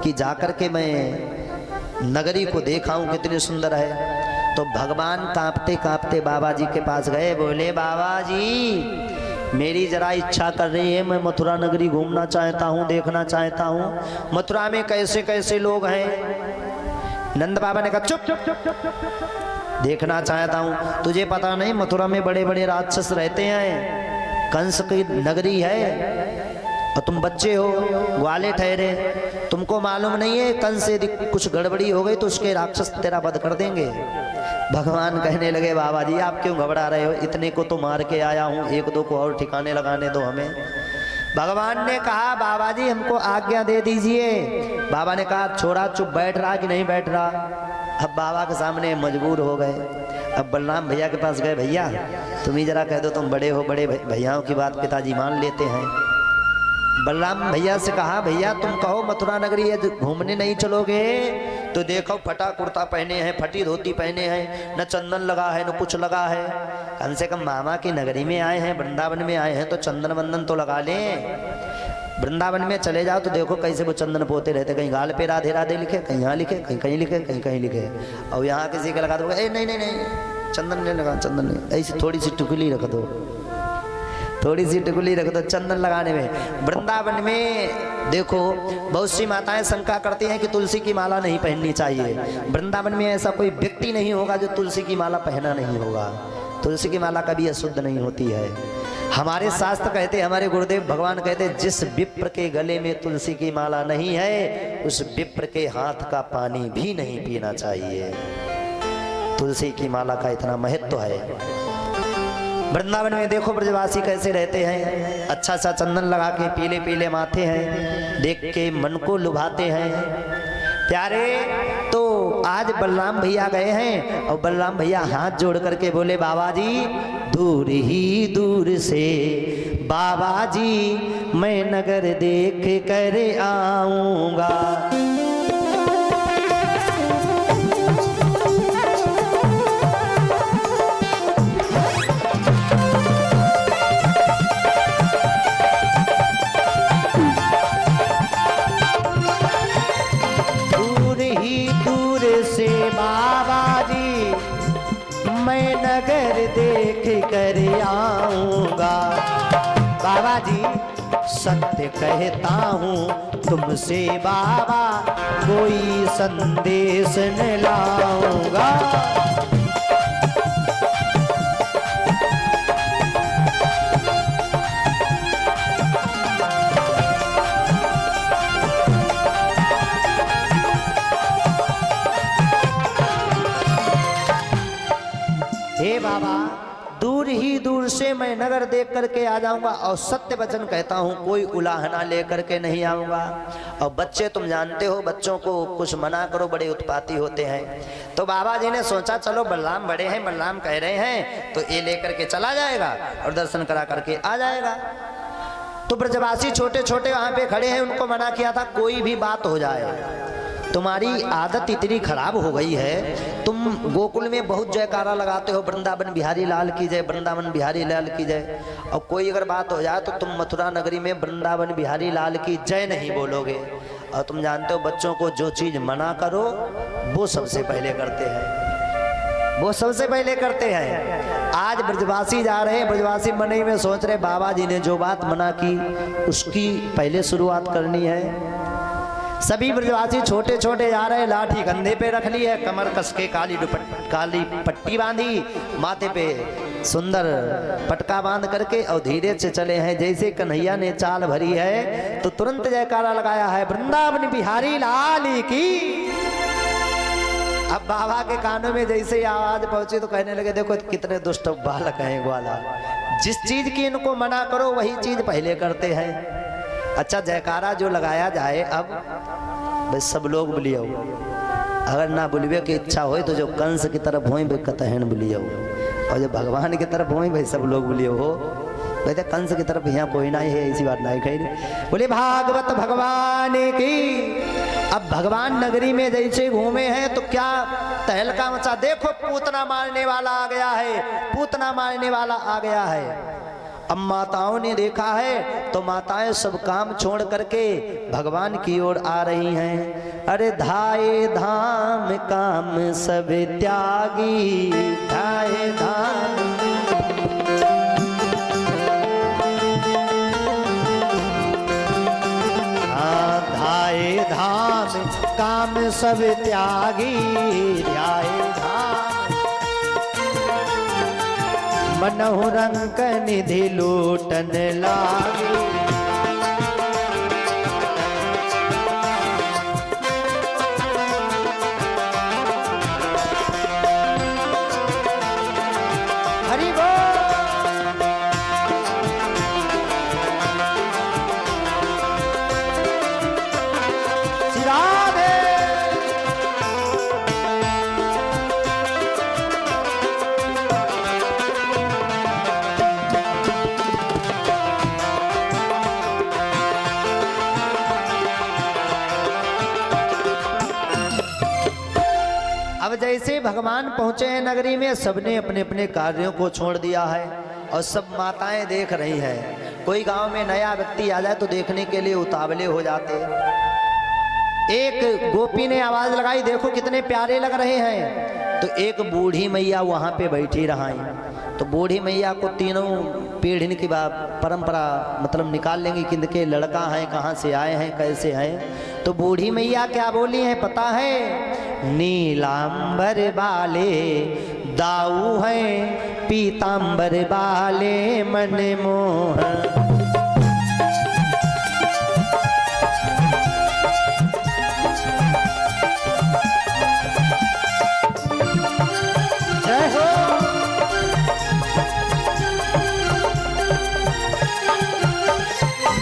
कि जाकर के मैं नगरी को देखाऊं कितनी सुंदर है। तो भगवान कांपते कांपते बाबा जी के पास गए। बोले बाबा जी मेरी जरा इच्छा कर रही है, मैं मथुरा नगरी घूमना चाहता हूँ, देखना चाहता हूँ, मथुरा में कैसे कैसे लोग हैं। नंद बाबा ने कहा चुप चुप चुप चुप चुप, देखना चाहता हूँ। तुझे पता नहीं मथुरा में बड़े बड़े राक्षस रहते हैं, कंस की नगरी है और तुम बच्चे हो, ग्वाले ठहरे, तुमको मालूम नहीं है कंस से कुछ गड़बड़ी हो गई तो उसके राक्षस तेरा वध कर देंगे। भगवान कहने लगे बाबा जी आप क्यों घबरा रहे हो, इतने को तो मार के आया हूँ, 1-2 को और ठिकाने लगाने दो हमें। भगवान ने कहा बाबा जी हमको आज्ञा दे दीजिए। बाबा ने कहा छोरा चुप बैठ रहा कि नहीं बैठ रहा। अब बाबा के सामने मजबूर हो गए। अब बलराम भैया के पास गए, भैया तुम ही जरा कह दो, तुम बड़े हो, बड़े भैयाओं की बात पिताजी मान लेते हैं। बलराम भैया से कहा भैया तुम कहो मथुरा नगरी है घूमने नहीं चलोगे तो देखो फटा कुर्ता पहने हैं, फटी धोती पहने हैं, न चंदन लगा है न कुछ लगा है। कम से कम मामा की नगरी में आए हैं, वृंदावन में आए हैं, तो चंदन बंदन तो लगा लें। वृंदावन में चले जाओ तो देखो कैसे वो चंदन पोते रहते, कहीं गाल पे राधे राधे लिखे, कहीं यहाँ लिखे, कहीं कहीं लिखे, कहीं कहीं लिखे। और यहाँ किसी का लगा दो, ए नहीं नहीं नहीं चंदन नहीं लगा, चंदन नहीं, ऐसी थोड़ी सी टुकली रख दो, थोड़ी सी टुकली रख दो चंदन लगाने में। वृंदावन में देखो बहुत सी माताएं शंका करती हैं कि तुलसी की माला नहीं पहननी चाहिए। वृंदावन में ऐसा कोई व्यक्ति नहीं होगा जो तुलसी की माला पहना नहीं होगा। तुलसी की माला कभी अशुद्ध नहीं होती है। हमारे शास्त्र कहते, हमारे गुरुदेव भगवान कहते, जिस विप्र के गले में तुलसी की माला नहीं है उस विप्र के हाथ का पानी भी नहीं पीना चाहिए। तुलसी की माला का इतना महत्व है। वृंदावन में देखो ब्रजवासी कैसे रहते हैं, अच्छा सा चंदन लगा के, पीले पीले माथे हैं, देख के मन को लुभाते हैं प्यारे। तो आज बलराम भैया गए हैं और बलराम भैया हाथ जोड़ करके बोले, बाबा जी दूर ही दूर से बाबा जी मैं नगर देख कर आऊंगा। मैं नगर देख कर आऊंगा। बाबा जी सत्य कहता हूँ तुमसे बाबा कोई संदेश न लाऊंगा। हे बाबा दूर ही दूर से मैं नगर देख करके आ जाऊंगा और सत्य वचन कहता हूँ कोई उलाहना लेकर के नहीं आऊंगा। और बच्चे तुम जानते हो बच्चों को कुछ मना करो बड़े उत्पाती होते हैं। तो बाबा जी ने सोचा चलो बलराम बड़े हैं, बलराम कह रहे हैं तो ये लेकर के चला जाएगा और दर्शन करा करके आ जाएगा। तो ब्रजवासी छोटे छोटे वहां पे खड़े हैं, उनको मना किया था कोई भी बात हो जाए तुम्हारी आदत इतनी खराब हो गई है, तुम गोकुल में बहुत जयकारा लगाते हो वृंदावन बिहारी लाल की जय, वृंदावन बिहारी लाल की जय, और कोई अगर बात हो जाए तो तुम मथुरा नगरी में वृंदावन बिहारी लाल की जय नहीं बोलोगे। और तुम जानते हो बच्चों को जो चीज मना करो वो सबसे पहले करते हैं, वो सबसे पहले करते हैं। आज ब्रजवासी जा रहे हैं, ब्रजवासी मन ही में सोच रहे बाबा जी ने जो बात मना की उसकी पहले शुरुआत करनी है। सभी ब्रजवासी छोटे छोटे जा रहे, लाठी कंधे पे रख ली है, कमर कस के काली पट्टी बांधी, माथे पे सुंदर पटका बांध करके और धीरे से चले हैं। जैसे कन्हैया ने चाल भरी है तो तुरंत जयकारा लगाया है वृंदावन बिहारी लाल की। अब बाबा के कानों में जैसे ही आवाज पहुंची तो कहने लगे देखो कितने दुष्ट बालक हैं ग्वाला, जिस चीज की इनको मना करो वही चीज पहले करते हैं। अच्छा जयकारा जो लगाया जाए अब बस सब लोग बुलियो, अगर ना बुलवे की इच्छा हो तो जो कंस की तरफ हो भाई कतहन बुलियो, और जो भगवान की तरफ हो भाई सब लोग बुलियो हो। वैसे कंस की तरफ यहाँ कोई ना है, ऐसी बात नहीं कही। बोले भागवत भगवान की। अब भगवान नगरी में जैसे घूमे हैं तो क्या तहलका मचा, देखो पूतना मारने वाला आ गया है, पूतना मारने वाला आ गया है। अब माताओं ने देखा है तो माताएं सब काम छोड़ करके भगवान की ओर आ रही हैं। अरे धाये धाम काम सब त्यागी, धाये धाम धाये धाम काम सब त्यागी, ध्याये धाम मनहु रंक निधि लूटन लागी। हरि बोल। श्री राधे। जैसे भगवान पहुंचे हैं नगरी में, सबने अपने अपने कार्यों को छोड़ दिया है और सब माताएं देख रही हैं। कोई गांव में नया व्यक्ति आ जाए तो देखने के लिए उतावले हो जाते। एक गोपी ने आवाज लगाई, देखो कितने प्यारे लग रहे हैं। तो एक बूढ़ी मैया वहां पे बैठी रहाई। तो बूढ़ी मैया को तीनों पीढ़ी की परंपरा मतलब निकाल लेंगी कि इनके लड़का हैं, कहाँ से आए हैं, कैसे हैं। तो बूढ़ी मैया क्या बोली है पता है? नीलांबर बाले दाऊ हैं, पीतांबर बाले मनमोहन।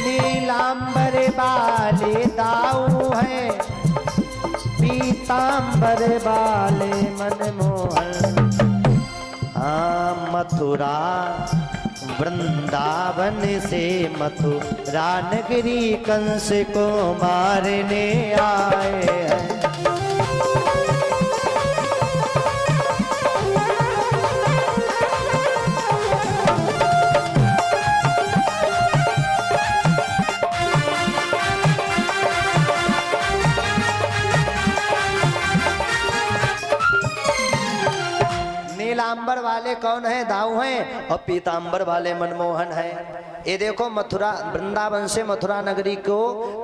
नीलांबर बाले दाऊ है, पीतांबर बाले मनमोहन। हाँ, मथुरा वृंदावन से मथुरा नगरी कंस को मारने आए हैं। नीलांबर वाले कौन है? दाऊ हैं, और पीतांबर वाले मनमोहन हैं। ये देखो मथुरा वृंदावन से मथुरा नगरी को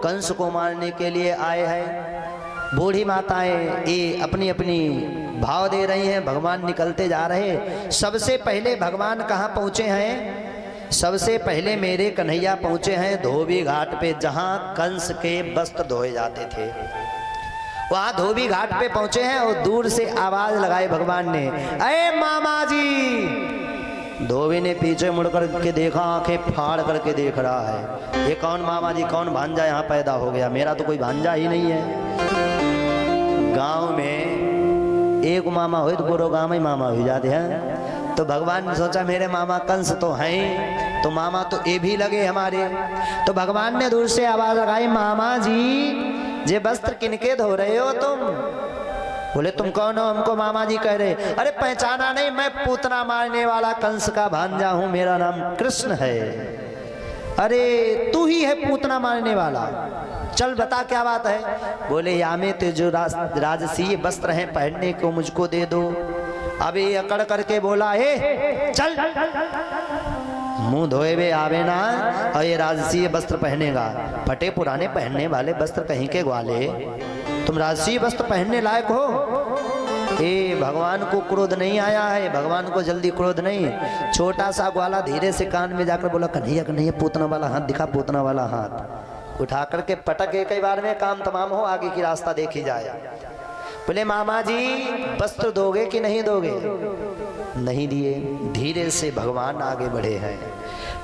कंस को मारने के लिए आए हैं। बूढ़ी माताएं ये अपनी अपनी भाव दे रही हैं। भगवान निकलते जा रहे। सबसे पहले भगवान कहाँ पहुँचे हैं? सबसे पहले मेरे कन्हैया पहुँचे हैं धोबी घाट पे, जहाँ कंस के वस्त्र धोए जाते थे। वहां धोबी घाट पे पहुंचे हैं और दूर से आवाज लगाई भगवान ने, अरे मामा जी। धोबी ने पीछे मुड़कर के देखा, आंखें फाड़ करके देख रहा है। ये कौन मामा जी, कौन भांजा यहाँ पैदा हो गया? मेरा तो कोई भांजा ही नहीं है। गांव में एक मामा हो तो पूरा गांव में मामा हो जाते हैं। तो भगवान ने सोचा मेरे मामा कंस तो हैं, तो मामा तो ये भी लगे हमारे। तो भगवान ने दूर से आवाज लगाई, मामा जी ये वस्त्र किनके धो रहे हो तुम? बोले तुम कौन हो? हमको मामा जी कह रहे। अरे पहचाना नहीं? मैं पूतना मारने वाला कंस का भांजा हूं, मेरा नाम कृष्ण है। अरे तू ही है पूतना मारने वाला? चल बता क्या बात है। बोले यामे ते जो राजसी वस्त्र हैं पहनने को मुझको दे दो। अभी अकड़ करके बोला, हे चल, मुंह धोए हुए आवे ना और ये राजसी वस्त्र पहनेगा। फटे पुराने पहनने वाले वस्त्र कहीं के ग्वाले, तुम राजसी वस्त्र पहनने लायक हो? ए भगवान को क्रोध नहीं आया है, भगवान को जल्दी क्रोध नहीं। छोटा सा ग्वाला धीरे से कान में जाकर बोला, कन्हैया कन्हैया पूतना वाला हाथ दिखा, पूतना वाला हाथ उठा करके पटक एक ही बार में काम तमाम हो, आगे की रास्ता देखी जाए। बोले मामा जी वस्त्र दोगे कि नहीं दोगे? नहीं दिए। धीरे से भगवान आगे बढ़े हैं।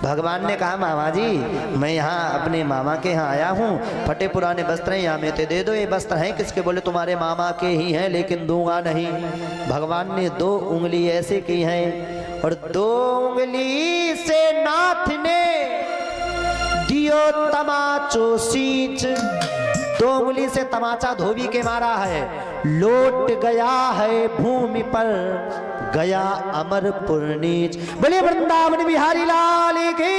भगवान ने कहा मामा जी मैं यहाँ अपने मामा के यहाँ आया हूँ, फटे पुराने वस्त्र हैं, यहाँ में ते दे दो। ये वस्त्र हैं किसके? बोले तुम्हारे मामा के ही हैं, लेकिन दूंगा नहीं। भगवान ने 2 उंगली ऐसे की हैं और 2 उंगली से नाथ ने दियो तमाचो सींच। 2 उंगली से तमाचा धोबी के मारा है। लौट गया है भूमि पर, गया अमरपुर नीच। बोले वृंदावन बिहारी लाल की।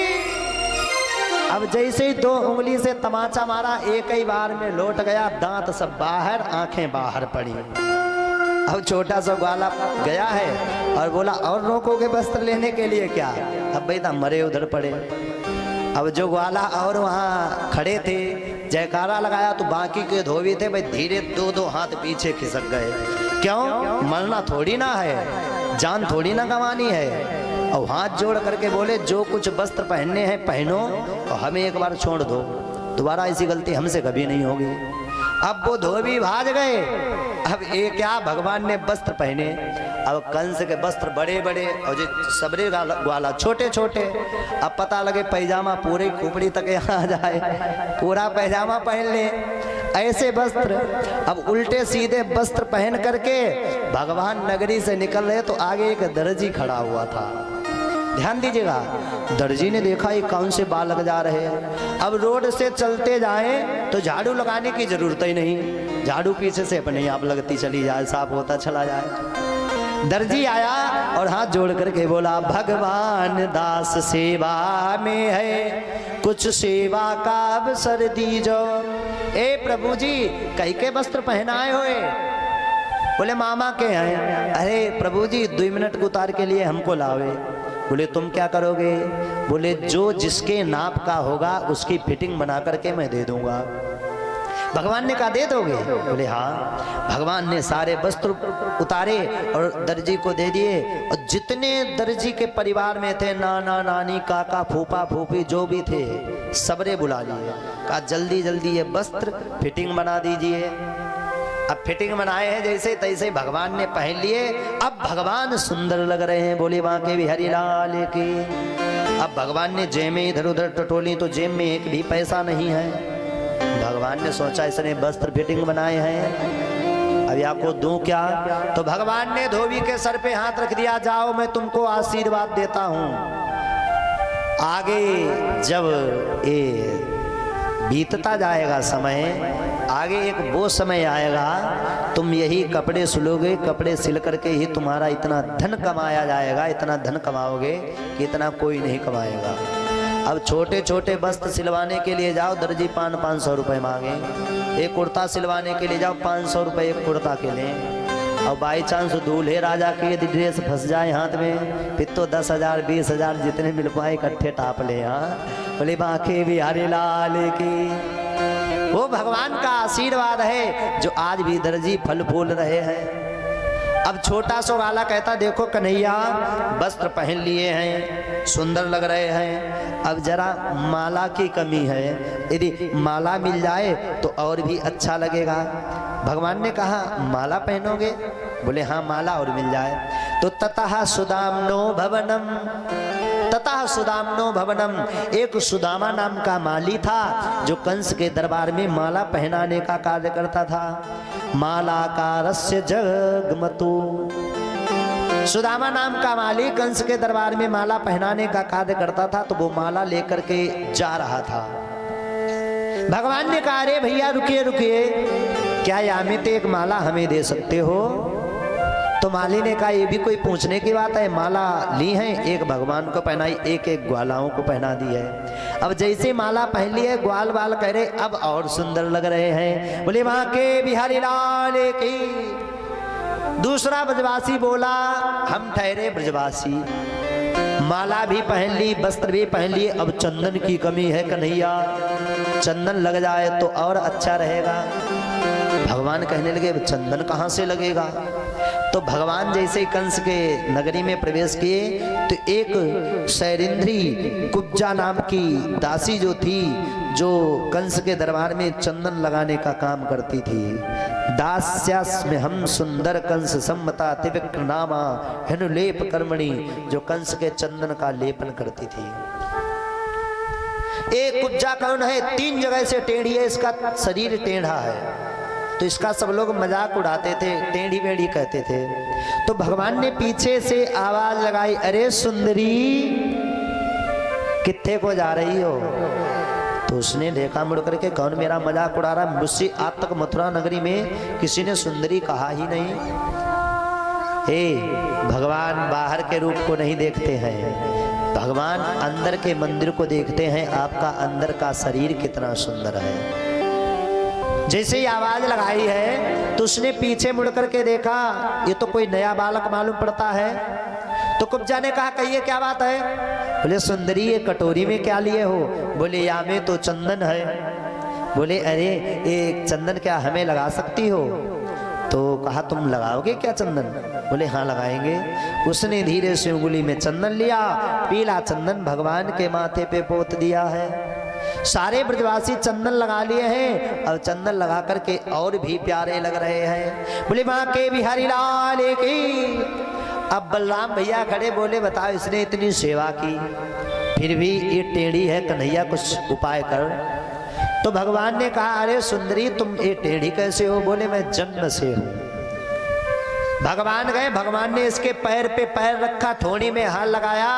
अब जैसे ही 2 उंगली से तमाचा मारा, एक ही बार में लौट गया, दांत सब बाहर, आंखें बाहर पड़ी। अब छोटा सा ग्वाला गया है और बोला और रोकोगे वस्त्र लेने के लिए क्या? अब भाई मरे उधर पड़े। अब जो ग्वाला और वहाँ खड़े थे जयकारा लगाया, तो बाकी के धोबी थे भाई धीरे 2-2 हाथ पीछे खिसक गए। क्यों? मरना थोड़ी ना है, जान थोड़ी ना गंवानी है। और हाथ जोड़ करके बोले जो कुछ वस्त्र पहनने हैं पहनो और हमें एक बार छोड़ दो, दोबारा ऐसी गलती हमसे कभी नहीं होगी। अब वो धोबी भाग गए। अब ये क्या, भगवान ने वस्त्र पहने। अब कंस के वस्त्र बड़े बड़े और जो सबरे ग्वाला छोटे छोटे। अब पता लगे पैजामा पूरे खोपड़ी तक आ जाए, पूरा पैजामा पहन ले, ऐसे वस्त्र। अब उल्टे सीधे वस्त्र पहन करके भगवान नगरी से निकल रहे तो आगे एक दर्जी खड़ा हुआ था। ध्यान दीजिएगा, दर्जी ने देखा ये कौन से बालक जा रहे हैं। अब रोड से चलते जाएं तो झाड़ू लगाने की जरूरत ही नहीं, झाड़ू पीछे से अपने आप लगती चली जाए, साफ होता चला जाए। दर्जी आया और हाथ जोड़ करके बोला, भगवान दास सेवा में है, कुछ सेवा का अवसर दीजो। ए प्रभु जी कई के वस्त्र पहनाए हुए? बोले मामा के हैं। अरे प्रभु जी 2 मिनट को उतार के लिए हमको लावे। बोले तुम क्या करोगे? बोले जो जिसके नाप का होगा उसकी फिटिंग बना करके मैं दे दूंगा। भगवान ने कहा दे दोगे? बोले हाँ। भगवान ने सारे वस्त्र उतारे और दर्जी को दे दिए, और जितने दर्जी के परिवार में थे, नाना नानी काका फूफा फूफी जो भी थे, सबरे बुला लिए। कहा जल्दी जल्दी ये वस्त्र फिटिंग बना दीजिए। अब फिटिंग बनाए हैं जैसे तैसे भगवान ने पहन लिए। अब भगवान सुंदर लग रहे हैं। बोले बांके बिहारी लाल की। अब भगवान ने जेब में इधर उधर टटोली तो जेब में एक भी पैसा नहीं है। भगवान ने सोचा इसने वस्त्र फिटिंग बनाए हैं, अब आपको दूं क्या? तो भगवान ने धोबी के सर पे हाथ रख दिया, जाओ मैं तुमको आशीर्वाद देता हूं। आगे जब ये बीतता जाएगा समय, आगे एक वो समय आएगा तुम यही कपड़े सिलोगे, कपड़े सिल करके ही तुम्हारा इतना धन कमाया जाएगा, इतना धन कमाओगे कि इतना कोई नहीं कमाएगा। अब छोटे छोटे वस्त्र सिलवाने के लिए जाओ, दर्जी 500 रुपये मांगे। एक कुर्ता सिलवाने के लिए जाओ 500 रुपये एक कुर्ता के लिए। और बाई चांस दूल्हे राजा की यदि ड्रेस फंस जाए हाथ में, फिर तो 10,000 20,000 जितने मिल पाए इकट्ठे टाप ले। हाँ बोले बांके बिहारी लाल की। वो भगवान का आशीर्वाद है जो आज भी दर्जी फल फूल रहे हैं। अब छोटा सा वाला कहता, देखो कन्हैया वस्त्र पहन लिए हैं, सुंदर लग रहे हैं, अब जरा माला की कमी है, यदि माला मिल जाए तो और भी अच्छा लगेगा। भगवान ने कहा माला पहनोगे? बोले हाँ माला और मिल जाए। तो ततः सुदाम्नो भवनम, ततः सुदाम्नो भवनम, एक सुदामा नाम का माली था जो कंस के दरबार में माला पहनाने का कार्य करता था। मालाकारस्य जगमतु, सुदामा नाम का माली कंस के दरबार में माला पहनाने का कार्य करता था, तो वो माला लेकर के जा रहा था। भगवान ने कहा अरे भैया रुकिए रुकिए, क्या यामित एक माला हमें दे सकते हो? तो माली ने कहा ये भी कोई पूछने की बात है, माला ली है, एक भगवान को पहनाई, एक एक ग्वालाओं को पहना दी है। अब जैसे माला पहन ली है, ग्वाल बाल कह रहे अब और सुंदर लग रहे हैं। बोले वहां के बिहारी लाल की। दूसरा ब्रजवासी बोला हम ठहरे ब्रजवासी, माला भी पहन ली, वस्त्र भी पहन लिए, अब चंदन की कमी है कन्हैया, चंदन लग जाए तो और अच्छा रहेगा। भगवान कहने लगे चंदन कहाँ से लगेगा? तो भगवान जैसे कंस के नगरी में प्रवेश किए तो एक सैरिंद्री कुब्जा नाम की दासी जो थी, जो कंस के दरबार में चंदन लगाने का काम करती थी। दास्यास्मि हम सुंदर कंस सम्मता तिविक्रनामा हेनुलेप कर्मणि, जो कंस के चंदन का लेपन करती थी। एक कुब्जा कौन है? 3 जगह से टेढ़ी है, इसका शरीर टेढ़ा है, तो इसका सब लोग मजाक उड़ाते थे, टेढ़ी बेढ़ी कहते थे। तो भगवान ने पीछे से आवाज लगाई, अरे सुंदरी कित्थे को जा रही हो? तो उसने देखा मुड़ करके कौन मेरा मजाक उड़ा रहा? मुझसे आज तक मथुरा नगरी में किसी ने सुंदरी कहा ही नहीं। हे भगवान बाहर के रूप को नहीं देखते हैं, भगवान अंदर के मंदिर को देखते हैं, आपका अंदर का शरीर कितना सुंदर है। जैसे ही आवाज लगाई है तो उसने पीछे मुड़ करके देखा, ये तो कोई नया बालक मालूम पड़ता है। तो कुब्जा ने कहा कहिए क्या बात है? बोले सुंदरी ये कटोरी में क्या लिए हो? बोले या में तो चंदन है। बोले अरे ये चंदन क्या हमें लगा सकती हो? तो कहा तुम लगाओगे क्या चंदन? बोले हाँ लगाएंगे। उसने धीरे से उंगली में चंदन लिया, पीला चंदन भगवान के माथे पे पोत दिया है। सारे ब्रजवासी चंदन लगा लिए हैं, अब चंदन लगा करके और भी प्यारे लग रहे हैं। बोले माँ के बिहारी लाल की। अब बलराम भैया खड़े, बोले बताओ इसने इतनी सेवा की फिर भी ये टेढ़ी है, कन्हैया कुछ उपाय कर। तो भगवान ने कहा अरे सुंदरी तुम ये टेढ़ी कैसे हो? बोले मैं जन्म से हूँ। भगवान गए, भगवान ने इसके पैर पे पैर रखा, ठोड़ी में हाथ लगाया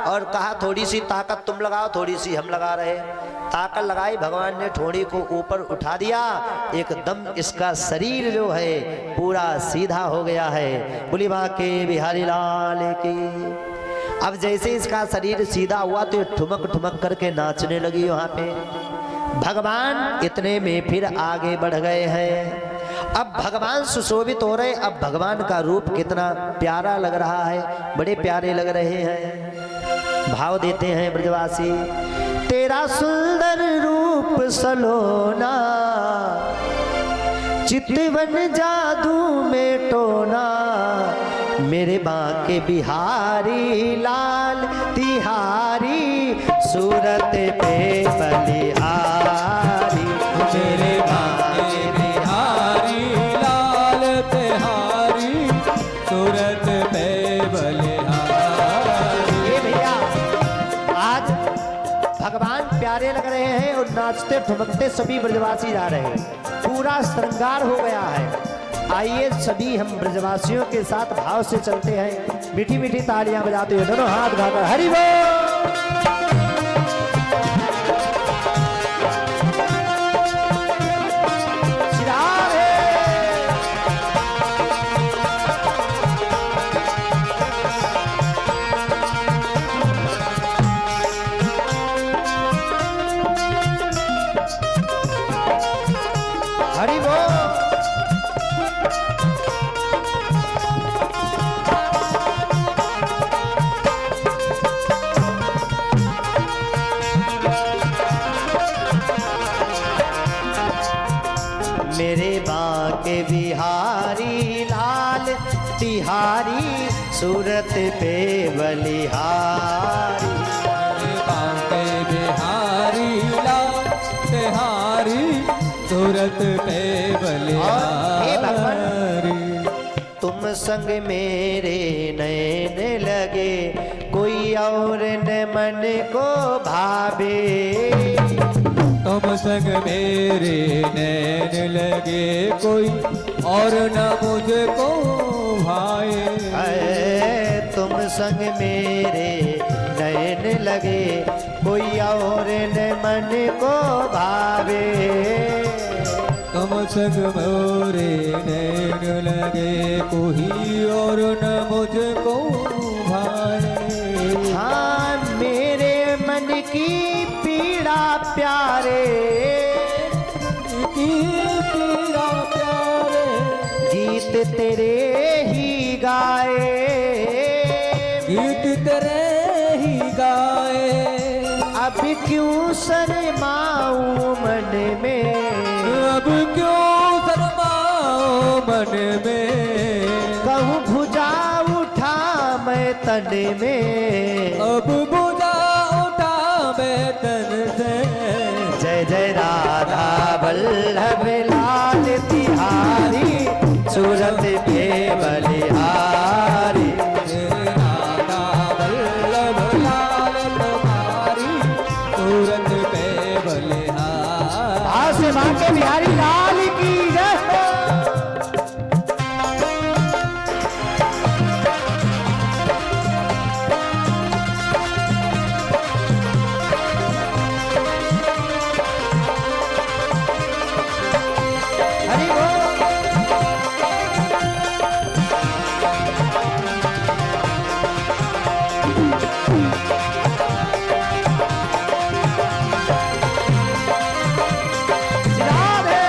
और कहा थोड़ी सी ताकत तुम लगाओ, थोड़ी सी हम लगा रहे। ताकत लगाई, भगवान ने ठोड़ी को ऊपर उठा दिया, एकदम इसका शरीर जो है पूरा सीधा हो गया है। बोली बांके बिहारी लाल की। अब जैसे इसका शरीर सीधा हुआ तो ठुमक ठुमक करके नाचने लगी वहां पे। भगवान इतने में फिर आगे बढ़ गए हैं। अब भगवान सुशोभित हो रहे। अब भगवान का रूप कितना प्यारा लग रहा है, बड़े प्यारे लग रहे हैं। भाव देते हैं ब्रजवासी, तेरा सुंदर रूप सलोना, चितवन जादू में टोना, मेरे बांके बिहारी लाल तिहारी, सूरत पे बलिहारी, मेरे बांके बिहारी लाल तिहारी, सूरत पे बलिहारी। ये भैया आज भगवान प्यारे लग रहे हैं और नाचते ठुमकते सभी ब्रजवासी जा रहे हैं। पूरा श्रृंगार हो गया है। आइए सभी हम ब्रजवासियों के साथ भाव से चलते हैं, मीठी मीठी तालियां बजाते हुए दोनों हाथ उठाकर हरि बोल। श्री राधे। हरि बोल। मेरे बांके बिहारी लाल तिहारी, सूरत पे बलिहारी, मेरे बांके बिहारी लाल तिहारी, सूरत पे बलिहारी। तुम संग मेरे नैन लगे, कोई और न मन को भावे, तुम संग मेरे नैन लगे, कोई और न मुझको भाए। है तुम संग मेरे नैन लगे, कोई और न मन को भावे, तुम संग मोरे नैन लगे, कोई और न मुझको भाए। हाँ मेरे मन की पीड़ा प्यारे, की पीड़ा प्यारे, गीत तेरे ही गाए, गीत तेरे ही गाए। अब क्यों शर्माऊं मन में, अब क्यों शर्माओ मन में, कहूँ भुजा उठा मैं तन में, अब बुझा उठा मैं तन से। जय जय राधा वल्लभ लाल तिहारी, सूरत पे बलिहारी, मेरे राधा वल्लभ लाल तुम्हारी, सूरत पे बलिहारी। आज से बांके बिहारी लाल की जय हो। हरि बोल। श्री राधे।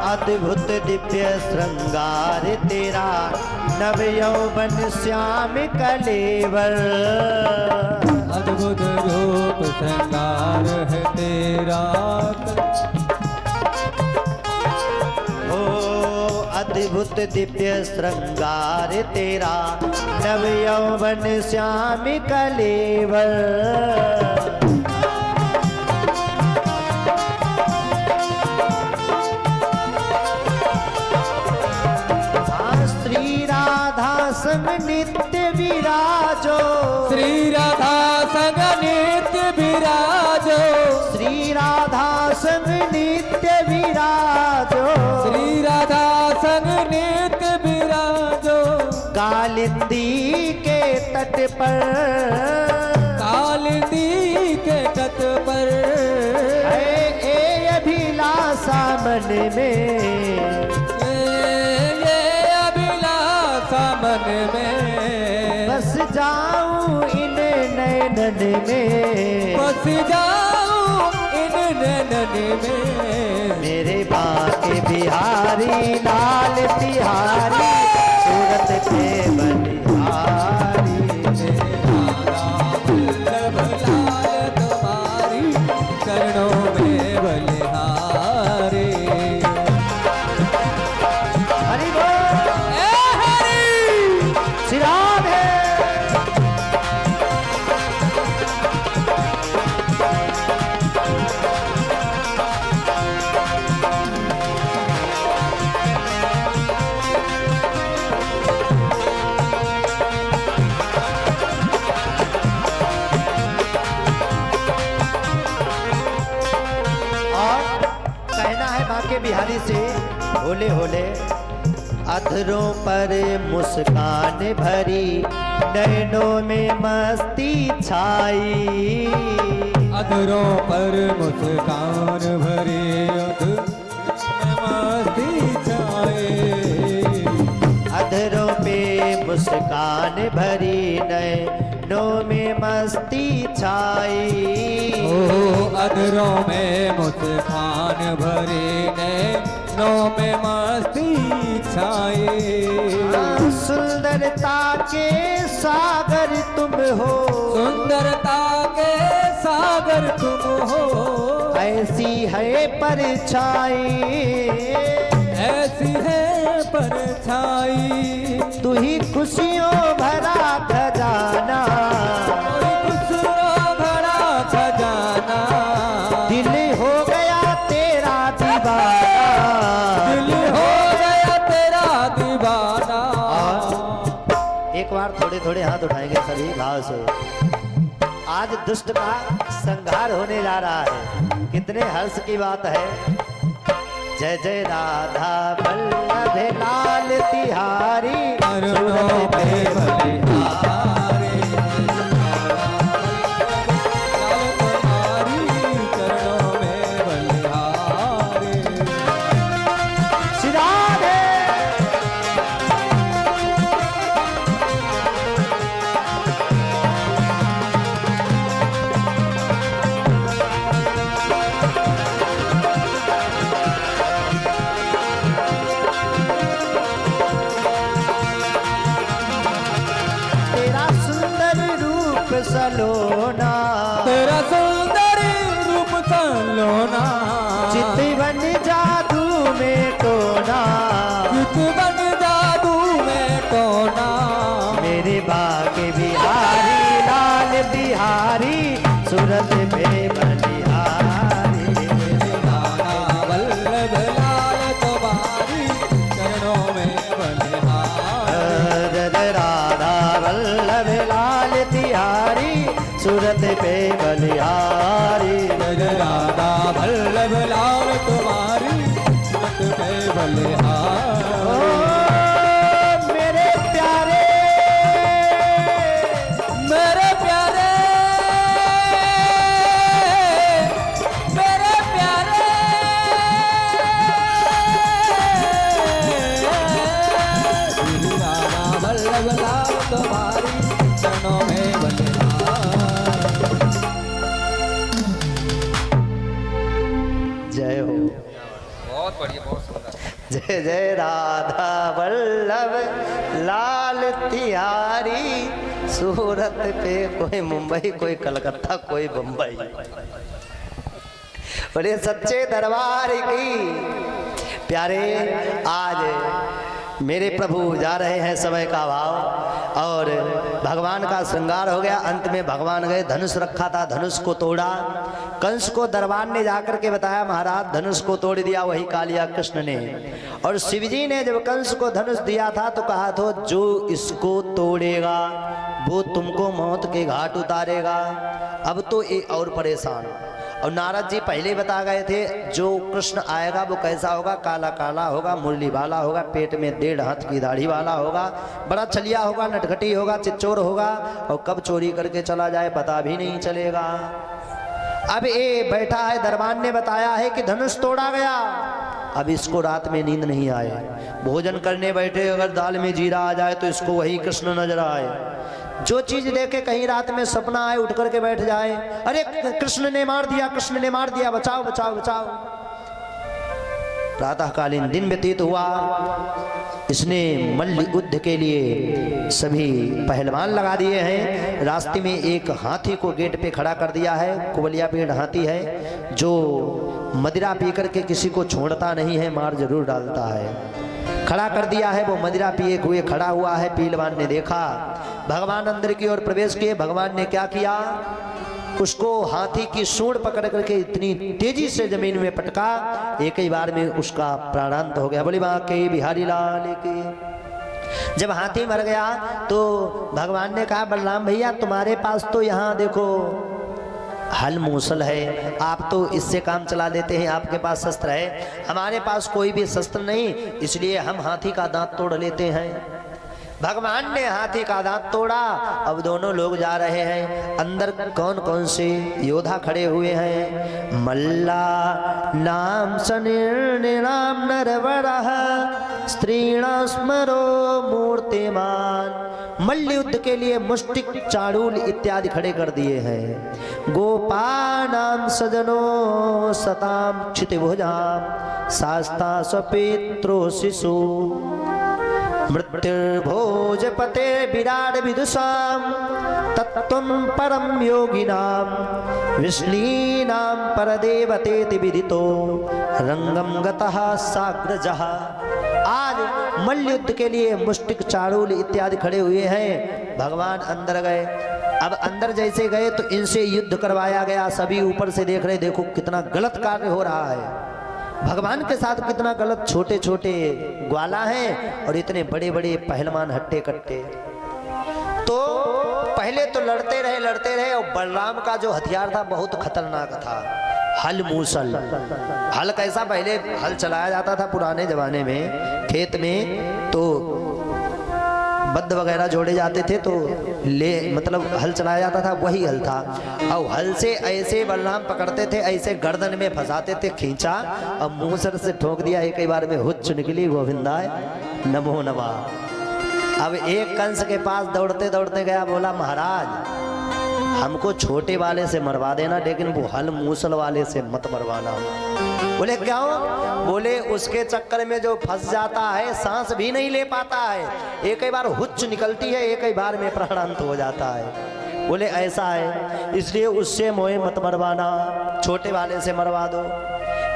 अद्भुत दिव्य श्रृंगार तेरा, नव यौवन श्याम कलेवर, अद्भुत रूप श्रृंगार है तेरा, अद्भुत दिव्य श्रृंगार तेरा, नव यौवन श्याम कलेवर। श्री राधा संग नित्य विराजो, श्री राधा संग नित्य विराजो, श्री राधा संग नित्य विराजो, श्री राधा संग नित्य विराजो। कालिंदी के तट पर, कालिंदी के तट पर, ए अभिलाषा मन में, मन में बस जाऊं इन नैनन में, बस जाऊं इन नैनन में। मेरे बाके बिहारी लाल तिहारी, सूरत पे बलिहारी। वल्लभ लाल तुम्हारी चरणों में बलिहारी। हरि बोल श्री राधे। और कहना है बाके बिहारी से, होले होले अधरों पर मुस्कान भरी, नैनों में मस्ती छाई। अधरों पर मुस्कान भरी, मस्ती छाई। अधरों पे मुस्कान भरी, नैनों में मस्ती छाई। ओ अधरों में मुस्कान भरी, नैनों में मस्ती छाई। सुंदरता के सागर तुम हो, सुंदरता के सागर तुम हो। ऐसी है परछाई, ऐसी है परछाई। तू ही खुशियों भरा खजाना, खुशियों भरा खजाना। दिल हो गया तेरा दीवाना, दिल हो गया तेरा दीवाना। एक बार थोड़े थोड़े हाथ उठाएंगे सभी भाव से। आज दुष्ट का संहार होने जा रहा है, कितने हर्ष की बात है। जय जय राधा वल्लभ लाल तिहारी, चरणों पे बलिहारी। लाल तुम्हारी चरणों में बलिहारी। श्री राधे। सलोना, तेरा सुंदर रूप सलोना। चितवन जादू में टोना, चितवन जादू में टोना। मेरे बाके बिहारी लाल बिहारी, सूरत पे बलिहारी। राधा वल्लभ लाल तुम्हारी चरणों में बलिहारी। राधा वल्लभ लाल तिहारी, सूरत पे बलिहारी। राधा वल्लभ लाल तुम्हारी सूरत पे बलिहारी। मेरे प्यारे, मेरे प्यारे, मेरे प्यारे। राधा वल्लभ लाल तुम्हारी चरणों में बलिहारी। जय हो। बहुत बढ़िया, बहुत सुंदर। जय जय राधा वल्लभ लाल तिहारी, सूरत पे कोई मुंबई, कोई कलकत्ता, कोई बम्बई। बोले सच्चे दरबार की। प्यारे आज मेरे प्रभु जा रहे हैं समय का अभाव और भगवान का श्रृंगार हो गया। अंत में भगवान गए, धनुष रखा था, धनुष को तोड़ा। कंस को दरबार ने जाकर के बताया, महाराज धनुष को तोड़ दिया वही कालिया कृष्ण ने। और शिवजी ने जब कंस को धनुष दिया था तो कहा था, जो इसको तोड़ेगा वो तुमको मौत के घाट उतारेगा। अब तो एक और परेशान। और नारद जी पहले बता गए थे, जो कृष्ण आएगा वो कैसा होगा, काला काला होगा, मुरली वाला होगा, पेट में 1.5 हाथ की दाढ़ी वाला होगा, बड़ा छलिया होगा, नटखटी होगा, चिच्चोर होगा, और कब चोरी करके चला जाए पता भी नहीं चलेगा। अब ये बैठा है, दरबार ने बताया है कि धनुष तोड़ा गया। अब इसको रात में नींद नहीं आए, भोजन करने बैठे अगर दाल में जीरा आ जाए तो इसको वही कृष्ण नजर आए। जो चीज देखे कहीं रात में सपना आए उठ करके बैठ जाए, अरे कृष्ण ने मार दिया, कृष्ण ने मार दिया, बचाओ बचाओ बचाओ। प्रातःकालीन दिन व्यतीत हुआ। इसने मल्ल युद्ध के लिए सभी पहलवान लगा दिए हैं। रास्ते में एक हाथी को गेट पे खड़ा कर दिया है। कुबलिया पेड़ हाथी है जो मदिरा पी करके किसी को छोड़ता नहीं है, मार जरूर डालता है। खड़ा कर दिया है, वो मदिरा पिए हुए खड़ा हुआ है। पहलवान ने देखा, भगवान अंदर की ओर प्रवेश किए। भगवान ने क्या किया, उसको हाथी की सूंड पकड़ करके इतनी तेजी से जमीन में पटका, एक ही बार में उसका प्राणांत हो गया। बोली माँ के बिहारी लाल की। जब हाथी मर गया तो भगवान ने कहा, बलराम भैया तुम्हारे पास तो यहाँ देखो हल मूसल है, आप तो इससे काम चला लेते हैं, आपके पास शस्त्र है, हमारे पास कोई भी शस्त्र नहीं, इसलिए हम हाथी का दांत तोड़ लेते हैं। भगवान ने हाथी का दांत तोड़ा। अब दोनों लोग जा रहे हैं। अंदर कौन कौन से योद्धा खड़े हुए हैं, मल्ला नाम सनिर्निराम नरवरः स्त्रीणां स्मरो मूर्तिमान। मल्ल युद्ध के लिए मुष्टिक, चाड़ूल इत्यादि खड़े कर दिए हैं। गोपानां सजनो सताम क्षितिभुजां शास्ता स्वपित्रो शिशु मृत्युर्भोजपते विराट विदुषां तत्त्वं परम योगिनां विश्लीनां परदेवतेति विदितो रंगम गतः साग्रजः। आज मल्ल युद्ध के लिए मुष्टिक, चाड़ूल इत्यादि खड़े हुए हैं। भगवान अंदर गए। अब अंदर जैसे गए तो इनसे युद्ध करवाया गया। सभी ऊपर से देख रहे, देखो कितना गलत कार्य हो रहा है, भगवान के साथ कितना गलत। छोटे छोटे ग्वाला हैं और इतने बड़े बड़े पहलवान हट्टे कट्टे। तो पहले तो लड़ते रहे और बलराम का जो हथियार था बहुत खतरनाक था, हल मूसल। हल कैसा, पहले हल चलाया जाता था पुराने जमाने में खेत में, तो बद्ध वगैरह जोड़े जाते थे तो मतलब हल चलाया जाता था, वही हल था। और हल से ऐसे बलराम पकड़ते थे, ऐसे गर्दन में फंसाते थे, खींचा और मुंह सर से ठोक दिया, एक ही बार में हुच्च निकली, गोविंदाय नमो नमः। अब एक कंस के पास दौड़ते दौड़ते गया, बोला महाराज हमको छोटे वाले से मरवा देना, लेकिन वो हल मूसल वाले से मत मरवाना। बोले क्यों? बोले उसके चक्कर में जो फंस जाता है सांस भी नहीं ले पाता है, एक ही बार हुच्च निकलती है, एक ही बार में प्राणांत हो जाता है। बोले ऐसा है, इसलिए उससे मोहे मत मरवाना, छोटे वाले से मरवा दो।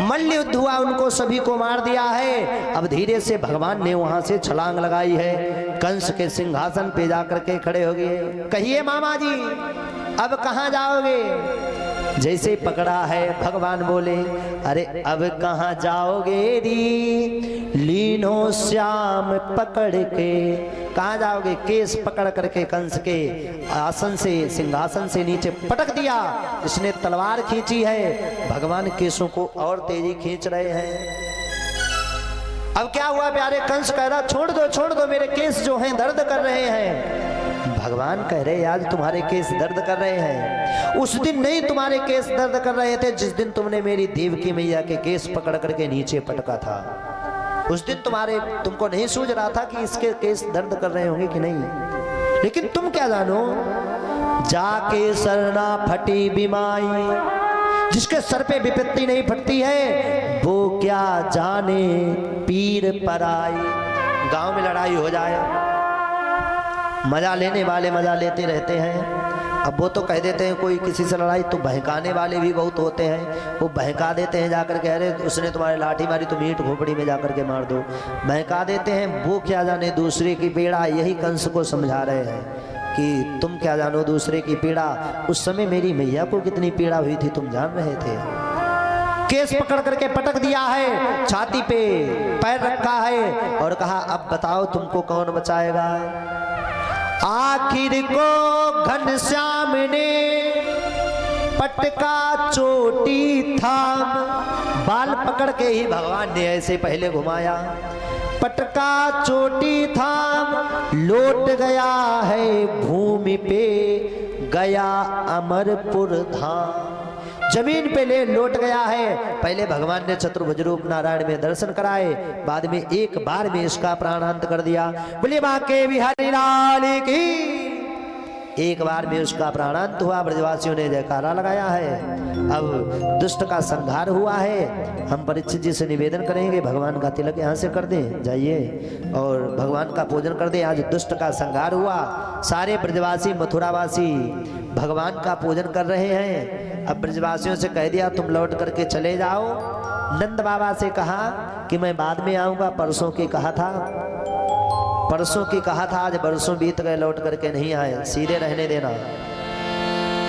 मल्ल युद्ध हुआ, उनको सभी को मार दिया है। अब धीरे से भगवान ने वहां से छलांग लगाई है, कंस के सिंहासन पे जाकर के खड़े हो गए। कहिए मामा जी अब कहाँ जाओगे? जैसे पकड़ा है भगवान बोले, अरे अब कहाँ जाओगे री, लीनो श्याम पकड़ के। कहाँ जाओगे? केस पकड़ करके कंस के आसन से, सिंहासन से नीचे पटक दिया। इसने तलवार खींची है, भगवान केसों को और तेजी खींच रहे हैं। अब क्या हुआ प्यारे? कंस कह रहा छोड़ दो मेरे केस जो हैं दर्द कर रहे हैं। भगवान कह रहे आज तुम्हारे केस दर्द कर रहे हैं, उस दिन नहीं तुम्हारे केस दर्द कर रहे थे जिस दिन तुमने मेरी देवकी मैया के केस पकड़ करके नीचे पटका था। उस दिन तुमको नहीं सूझ रहा था कि इसके केस दर्द कर रहे होंगे कि नहीं। लेकिन तुम क्या जानो, जाके सरना फटी बीमाई, जिसके सर पे विपत्ति नहीं फटती है वो क्या जाने पीर पराई। गांव में लड़ाई हो जाए, मजा लेने वाले मजा लेते रहते हैं। अब वो तो कह देते हैं कोई किसी से लड़ाई, तो बहकाने वाले भी बहुत होते हैं। वो बहका देते हैं जाकर के, अरे उसने तुम्हारे लाठी मारी तुम ईंट खोपड़ी में जाकर के मार दो, बहका देते हैं। वो क्या जाने दूसरे की पीड़ा, यही कंस को समझा रहे हैं कि तुम क्या जानो दूसरे की पीड़ा। उस समय मेरी मैया को कितनी पीड़ा हुई थी तुम जान रहे थे। केस पकड़ करके पटक दिया है, छाती पे पैर रखा है और कहा अब बताओ तुमको कौन बचाएगा। आखिर को घनश्याम ने पटका चोटी थाम, बाल पकड़ के ही भगवान ने ऐसे पहले घुमाया। पटका चोटी थाम लौट गया है भूमि पे, गया अमरपुर धाम। जमीन पे ले लौट गया है। पहले भगवान ने चतुर्भुज रूप नारायण में दर्शन कराए, बाद में एक बार में इसका प्राणांत कर दिया। बोलिए बांके बिहारी लाल की। एक बार में उसका प्राणांत हुआ, ब्रजवासियों ने जयकारा लगाया है। अब दुष्ट का संहार हुआ है। हम परीक्षित जी से निवेदन करेंगे भगवान का तिलक यहाँ से कर दें, जाइए और भगवान का पूजन कर दें। आज दुष्ट का संहार हुआ, सारे ब्रजवासी मथुरावासी भगवान का पूजन कर रहे हैं। अब ब्रजवासियों से कह दिया तुम लौट करके चले जाओ। नंद बाबा से कहा कि मैं बाद में आऊंगा, परसों की कहा था, परसों की कहा था, आज बरसों बीत गए लौट करके नहीं आए, सीधे रहने देना।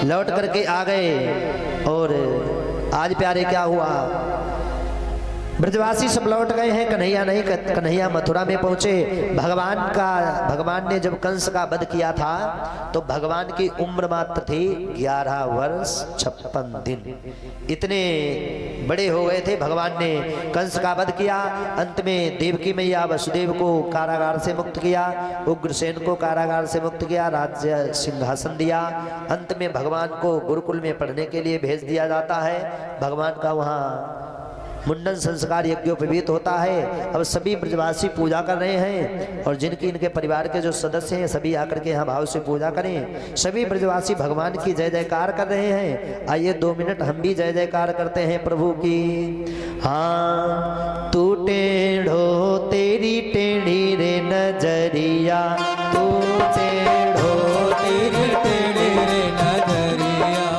लौट करके आ गए और आज प्यारे क्या हुआ, ब्रजवासी सब लौट गए हैं, कन्हैया नहीं। कन्हैया मथुरा में पहुंचे। भगवान ने जब कंस का वध किया था तो भगवान की उम्र मात्र थी 11 वर्ष 56 दिन। इतने बड़े हो गए थे। भगवान ने कंस का वध किया। अंत में देवकी मैया वसुदेव को कारागार से मुक्त किया, उग्रसेन को कारागार से मुक्त किया, राज्य सिंहासन दिया। अंत में भगवान को गुरुकुल में पढ़ने के लिए भेज दिया जाता है। भगवान का वहाँ मुंडन संस्कार यज्ञोपवीत होता है। अब सभी ब्रजवासी पूजा कर रहे हैं और जिनकी इनके परिवार के जो सदस्य हैं सभी आकर के यहाँ भाव से पूजा करें। सभी ब्रजवासी भगवान की जय जयकार कर रहे हैं। आइए 2 मिनट हम भी जय जयकार करते हैं प्रभु की। हाँ तू टेढ़ो तेरी टेढ़ी रे नजरिया, तू टेढ़ो तेरी टेढ़ी रे नजरिया।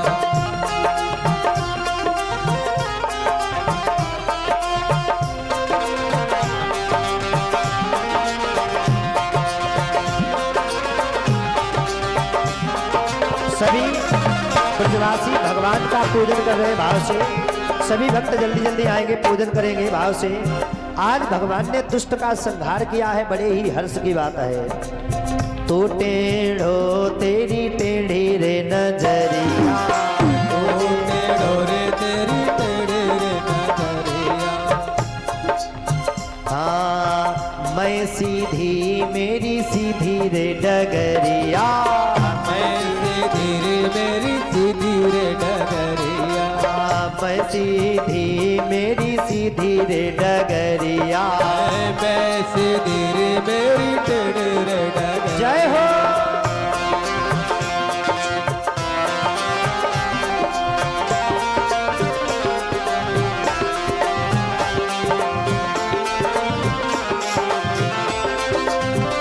सभी ब्रजवासी भगवान का पूजन कर रहे भाव से। सभी भक्त जल्दी जल्दी आएंगे, पूजन करेंगे भाव से। आज भगवान ने दुष्ट का संहार किया है, बड़े ही हर्ष की बात है। तू टेढ़ो तेरी टेढ़ी रे नजरिया, तू टेढ़ो रे तेरी टेढ़ी रे नजरिया। हाँ मैं सीधी मेरी सीधी रे डगरिया, मेरी सीधी रे डगरिया। मैं सीधी मेरी सीधी रे डगरिया, मैं सीधी रे मेरी टेढ़ी रे डगरिया। जय हो।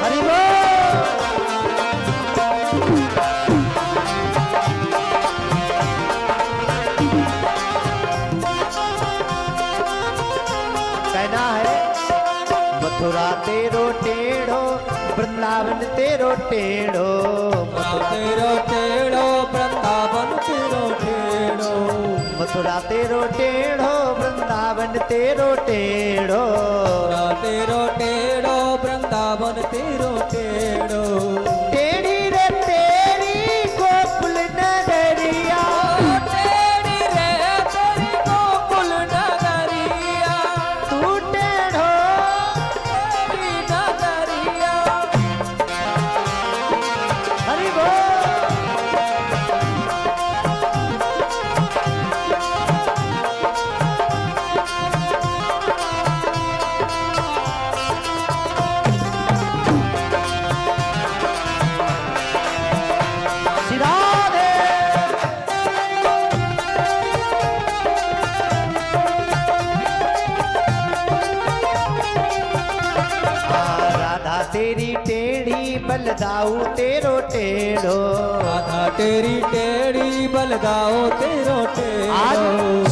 हरि बोल। मथुरा तेरो टेढ़ो वृंदावन तेरो टेढ़ो, मथुरा तेरो टेढ़ो वृंदावन तेरो टेढ़ो। मथुरा तेरो टेढ़ो वृंदावन तेरो टेढ़ो, तेरो टेढ़ो वृंदावन तेरो टेढ़ो। टेढ़ी रे तेरी गोकुल नगरिया, टेढ़ी रे तेरी गोकुल नगरिया। तू टेढ़ो तेरी टेढ़ी बलदाऊ तेरो टेढ़ो। राधा तेरी टेढ़ी बलदाओ तेरो टेढ़ो। आज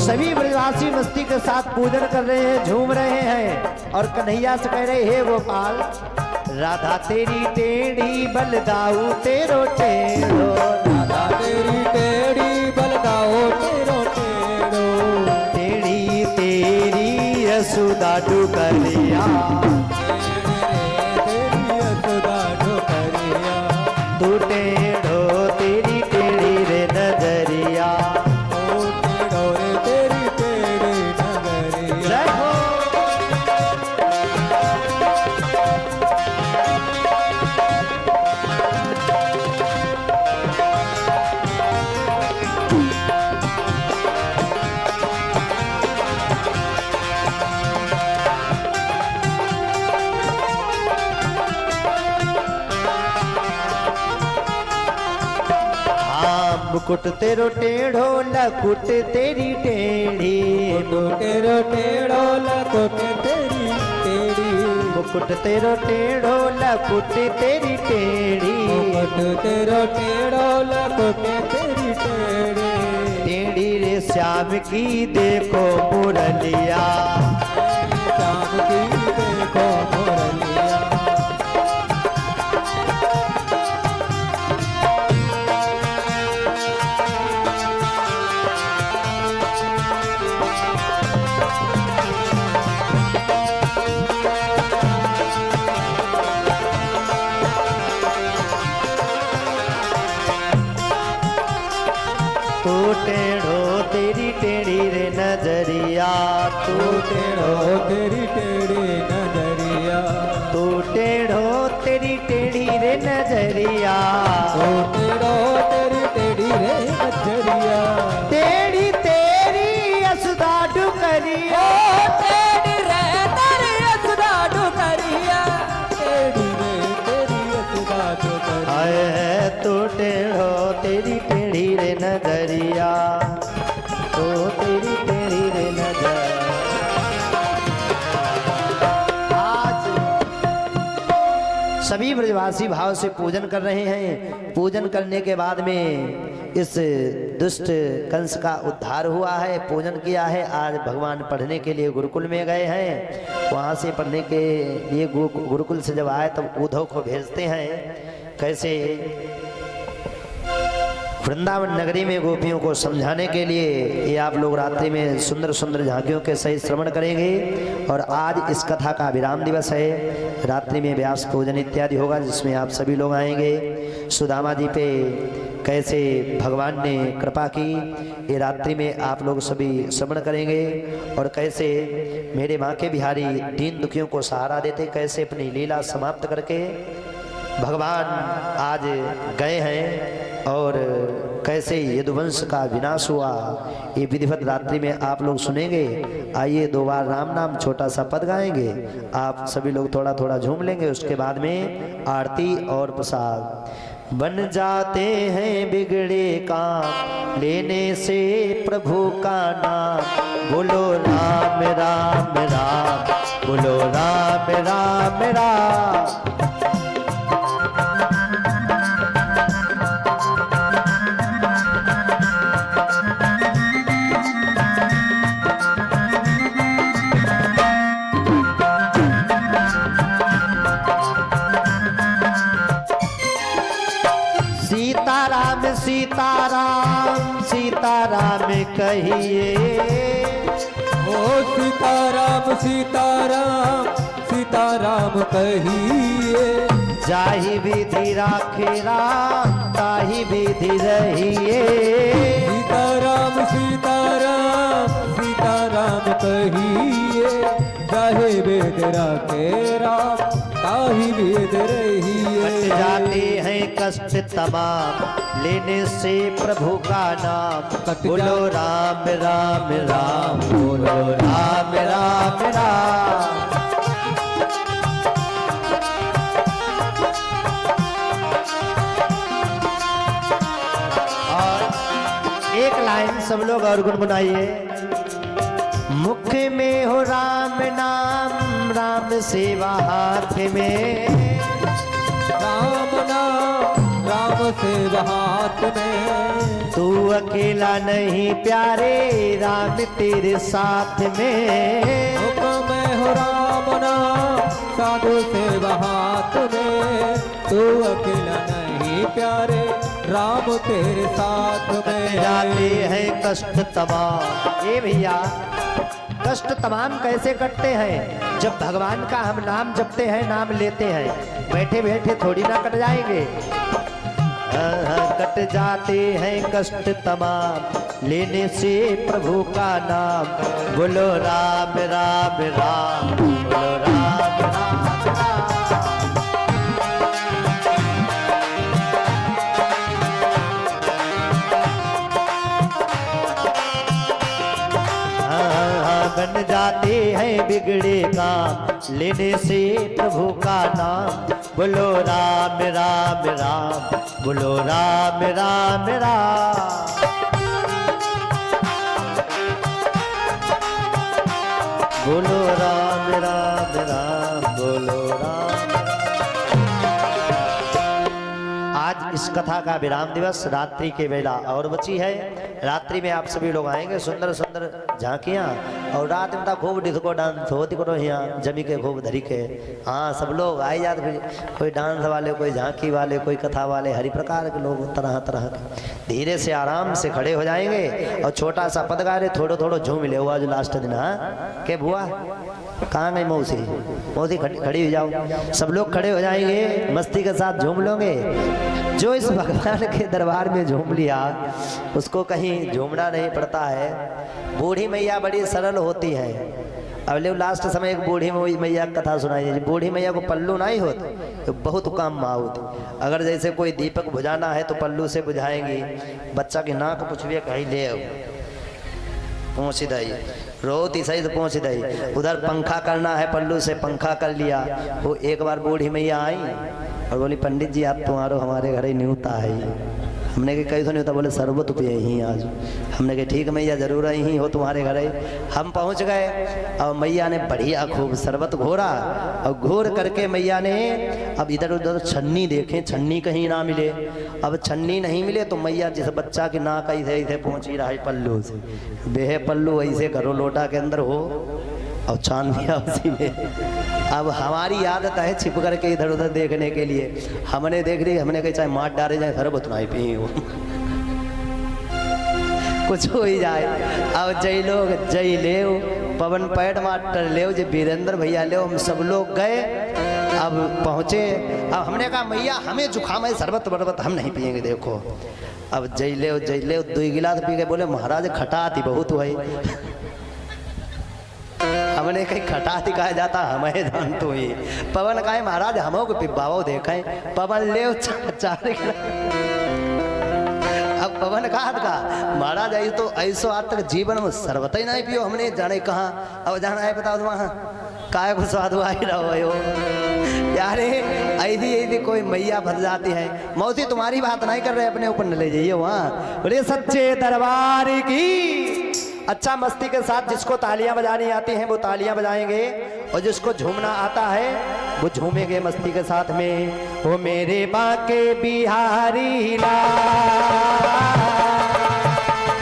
सभी ब्रजवासी मस्ती के साथ पूजन कर रहे हैं, झूम रहे हैं और कन्हैया से कह रहे हे गोपाल, राधा तेरी टेढ़ी बलदाऊ तेरो टेढ़ो। राधा तेरी टेढ़ी बलदाओ तेरो टेढ़ो। टेढ़ी तेरी यशोदा डुकरिया, तेरी यशोदा डुकरिया। तू टेढ़ो तेरी टेढ़ी रे नजरिया। ओ टेढ़ो रे तेरी टेढ़ी नगरिया। जय हो। मुकुट तेरो टेढ़ो लकुट तेरी टेढ़ी। मुकुट तेरो टेढ़ो लकुट तेरी टेढ़ी। मुकुट तेरो टेढ़ो लकुट तेरी टेढ़ी। मुकुट तेरो टेढ़ो लकुट तेरी टेढ़ी। टेढ़ी रे श्याम की देखो मुरलिया। श्याम की देखो मुरलिया। तू टेढ़ो तेरी टेढ़ी रे नजरिया। तू टेढ़ो तेरी टेढ़ी नजरिया। तू टेढ़ो तेरी टेढ़ी रे नजरिया। ओ टेढ़ो तेरी टेढ़ी रे नजरिया। टेढ़ी तेरी यशोदा डुकरिया। टेढ़ी रे तेरी यशोदा डुकरिया। टेढ़ी रे तेरी यशोदा डुकरिया। आए है तू टेढ़ो तेरी टेढ़ी रे नजरिया। तो तेरी टेढ़ी रे नजर। आज सभी ब्रजवासी भाव से पूजन कर रहे हैं। पूजन करने के बाद में इस दुष्ट कंस का उद्धार हुआ है, पूजन किया है। आज भगवान पढ़ने के लिए गुरुकुल में गए हैं। वहाँ से पढ़ने के लिए गुरुकुल से जब आए तब उद्धव को भेजते हैं। कैसे वृंदावन नगरी में गोपियों को समझाने के लिए ये आप लोग रात्रि में सुंदर सुंदर झांकियों के सहित श्रवण करेंगे। और आज इस कथा का विराम दिवस है। रात्रि में व्यास पूजन इत्यादि होगा जिसमें आप सभी लोग आएंगे। सुदामा जी पे कैसे भगवान ने कृपा की, ये रात्रि में आप लोग सभी श्रवण करेंगे। और कैसे मेरे माँ के बिहारी दीन दुखियों को सहारा देते, कैसे अपनी लीला समाप्त करके भगवान आज गए हैं। और कैसे यदुवंश का विनाश हुआ, ये विधिवत रात्रि में आप लोग सुनेंगे। आइए 2 बार राम नाम छोटा सा पद गाएंगे। आप सभी लोग थोड़ा थोड़ा झूम लेंगे। उसके बाद में आरती और प्रसाद। बन जाते हैं बिगड़े काम लेने से प्रभु का नाम। बोलो राम राम राम, बोलो राम राम राम। सीताराम सीताराम सीताराम कहिए। ओ सीताराम सीताराम सीताराम कहिए। जाहि विधि राखे राम ताहि विधि रहिए। सीताराम सीताराम सीताराम कहिए। चाहे वेद राखे राम ताहि वेद रहिए। कट जाते हैं कष्ट तमाम लेने से प्रभु का नाम। बोलो राम राम राम, बोलो राम राम राम। और एक लाइन सब लोग और गुनगुनाइए। मुख में हो राम नाम, राम सेवा हाथ में। राम नाम राम सेवा हाथ में। तू अकेला नहीं प्यारे, राम तेरे साथ में। हुक्म हो राम नाम साधु सेवा हाथ में। तू अकेला नहीं प्यारे, राम तेरे साथ में। जाते हैं कष्ट तमाम। ये भैया कष्ट तमाम कैसे कटते हैं? जब भगवान का हम नाम जपते हैं, नाम लेते हैं, बैठे बैठे थोड़ी ना कट जाएंगे। कट जाते हैं कष्ट तमाम लेने से प्रभु का नाम। बोलो राम राम राम, बोलो राम राम राम। बन जाते हैं बिगड़े काम लेने से प्रभु का नाम। बोलो राम राम राम, बोलो राम राम राम। बोलो राम राम राम, बोलो राम। आज इस कथा का विराम दिवस रात्रि के वेला और बची है। रात्रि में आप सभी लोग आएंगे, सुंदर सुंदर झांकियाँ, और रात में खूब डिस्को डांस होती करो यहाँ जमी के खूब धरी के। हाँ, सब लोग आए जाते, फिर कोई डांस वाले, कोई झांकी वाले, कोई कथा वाले, हर प्रकार के लोग तरह तरह के। धीरे से आराम से खड़े हो जाएंगे और छोटा सा पद गा रहे, थोड़ो थोड़ो झूम ले। हुआ जो लास्ट दिन, हाँ के बुआ कहाँ गई मौसी? मौसी खड़ी हो जाओ। सब लोग खड़े हो जाएंगे, मस्ती के साथ झूम लोगे। जो इस भगवान के दरबार में झूम लिया उसको कहीं झूमना नहीं पड़ता है। बूढ़ी मैया बड़ी सरल होती है। अब ले लास्ट समय एक बूढ़ी मैया कथा सुनाई है। बूढ़ी मैया को पल्लू नहीं होते तो बहुत काम माउत। अगर जैसे कोई दीपक बुझाना है तो पल्लू से बुझाएंगी। बच्चा की नाक पुछवे कहीं ले पहुँच दई, रोती सही तो पहुँच दई। उधर पंखा करना है, पल्लू से पंखा कर लिया। वो एक बार बूढ़ी मैया आई और बोली, पंडित जी आप तुम्हारो हमारे घर ही न्यूता है। हमने कहा कैसे नहीं होता? बोले शरबत पिए ही आज। हमने कहा ठीक मैया जरूर ही हो तुम्हारे घर। हम पहुंच गए और मैया ने बढ़िया खूब शरबत घोरा और घोर करके मैया ने अब इधर उधर छन्नी देखे, छन्नी कहीं ना मिले। अब छन्नी नहीं मिले तो मैया जिस बच्चा की नाक ऐसे ऐसे पहुंची रहा है पल्लू से, बेहे पल्लू ऐसे करो लोटा के अंदर हो और छान दिया उसी में। अब हमारी आदत है छिप करके इधर उधर देखने के लिए। हमने देख ली, हमने कहा चाहे मार डाले जाए शरबत नहीं पी कुछ हो ही जाए। अब जय लोग जय ले पवन पैड मास्टर ले जे वीरेंद्र भैया ले, हम सब लोग गए। अब पहुँचे, अब हमने कहा मैया हमें जुकाम है, शरबत बरबत हम नहीं पियेंगे। देखो अब जय ले 2 गिलास पी गए। बोले महाराज खटाती बहुत हुई। हमने कहीं खटा दिखाया जाता हमें जान तो ही। पवन कहे महाराज हमो को पिब्बाओ देखे। पवन ले 4 अब पवन कहा महाराज आई तो ऐसो आज तक जीवन में शरबत ही नहीं पियो। हमने जाने कहाँ, अब जाना है बताओ वहाँ काय को स्वाद आ ही रहो यारे। ऐसी कोई मैया फंस जाती है। मौसी तुम्हारी बात नहीं कर रहे, अपने ऊपर न ले जाइए वहाँ। बोले सच्चे दरबार की। अच्छा मस्ती के साथ जिसको तालियां बजानी आती हैं वो तालियां बजाएंगे, और जिसको झूमना आता है वो झूमेंगे मस्ती के साथ में। वो मेरे बांके बिहारी लाल,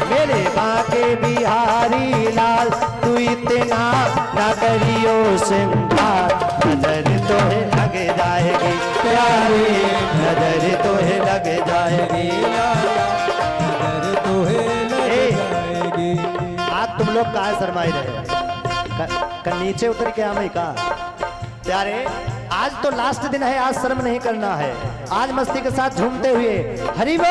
मेरे बांके बिहारी लाल, तू इतना ना करियो श्रृंगार। नजर तो है लग जाएगी प्यारी, नजर तो है लग जाएगी, नजर तो है लग जाएगी। आज तुम लोग कहाँ शरमाई रहे? नीचे उतर के आमे का प्यारे, आज तो लास्ट दिन है, आज शर्म नहीं करना है। आज मस्ती के साथ झूमते हुए हरि बोल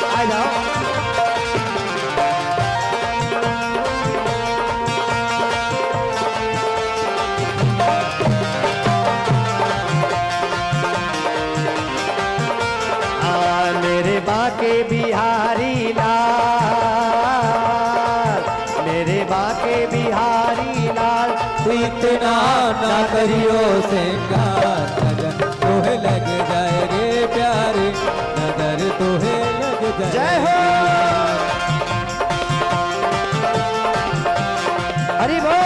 आ जाओ। मेरे बांके बिहारी लाल, मेरे बांके बिहारी लाल, तू इतना ना करियो श्रृंगार। नजर तोहे लग जाए रे प्यारे, नजर तोहे लग जाए। जय हो हरि बोल।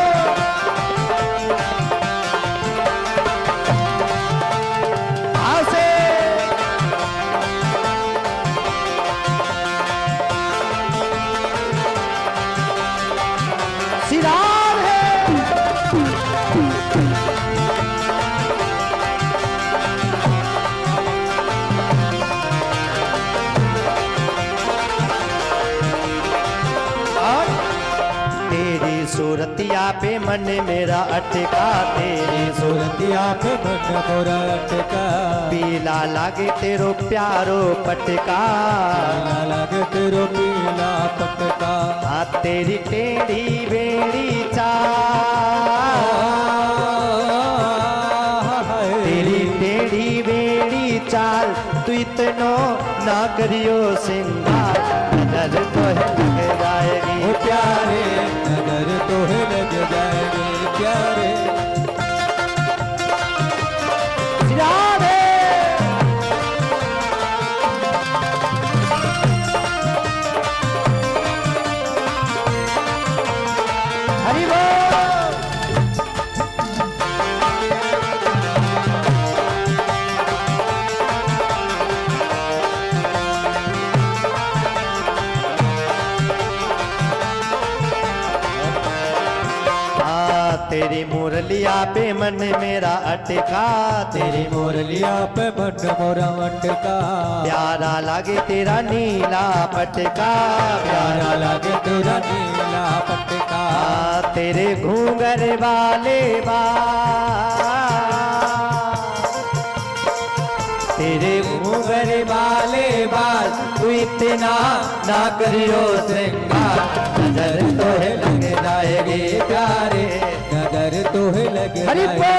सूरतिया पे मन मेरा अटका, तेरी सूरतिया पे मन मोरा अटका, पीला लागे तेरो प्यारो पटका, पीला लागे तेरो पीला पटका। हाँ तेरी टेढ़ी बेड़ी चाल, तेरी टेढ़ी बेड़ी चाल, तू इतनो ना करियो सिंगार, नजर तो है लग जाएगी ओ प्यारे, नजर तो है लग जाएगी प्यारे। राधे हरि बोल। तेरी मुरलिया पे मन मेरा अटका, तेरी मुरलिया पे मन मोरा अटका, प्यारा लागे तेरा नीला पटका, प्यारा लागे तेरा नीला पटका। तेरे घूंघर वाले बाल, तेरे घूंघर वाले बाल, तू इतना ना करियो श्रृंगार, नजर तो है लग जाएगी प्यारे, नजर तो है लग हरि जाएगी।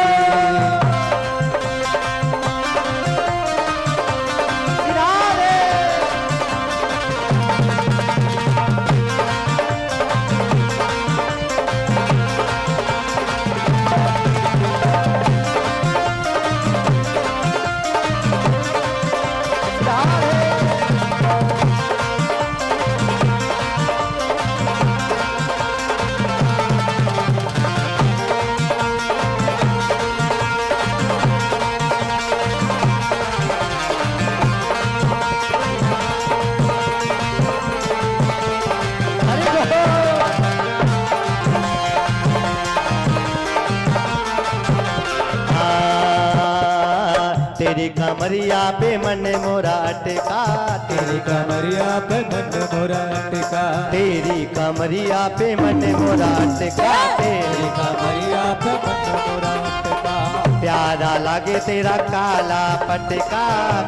तेरी कमरिया पे मन मोरा अटका, तेरी कमरिया पे मन मोरा अटका, तेरी कमरिया पे मन मोरा अटका, तेरी कमरिया पे मन मोरा अटका, प्यारा लागे तेरा काला पटका,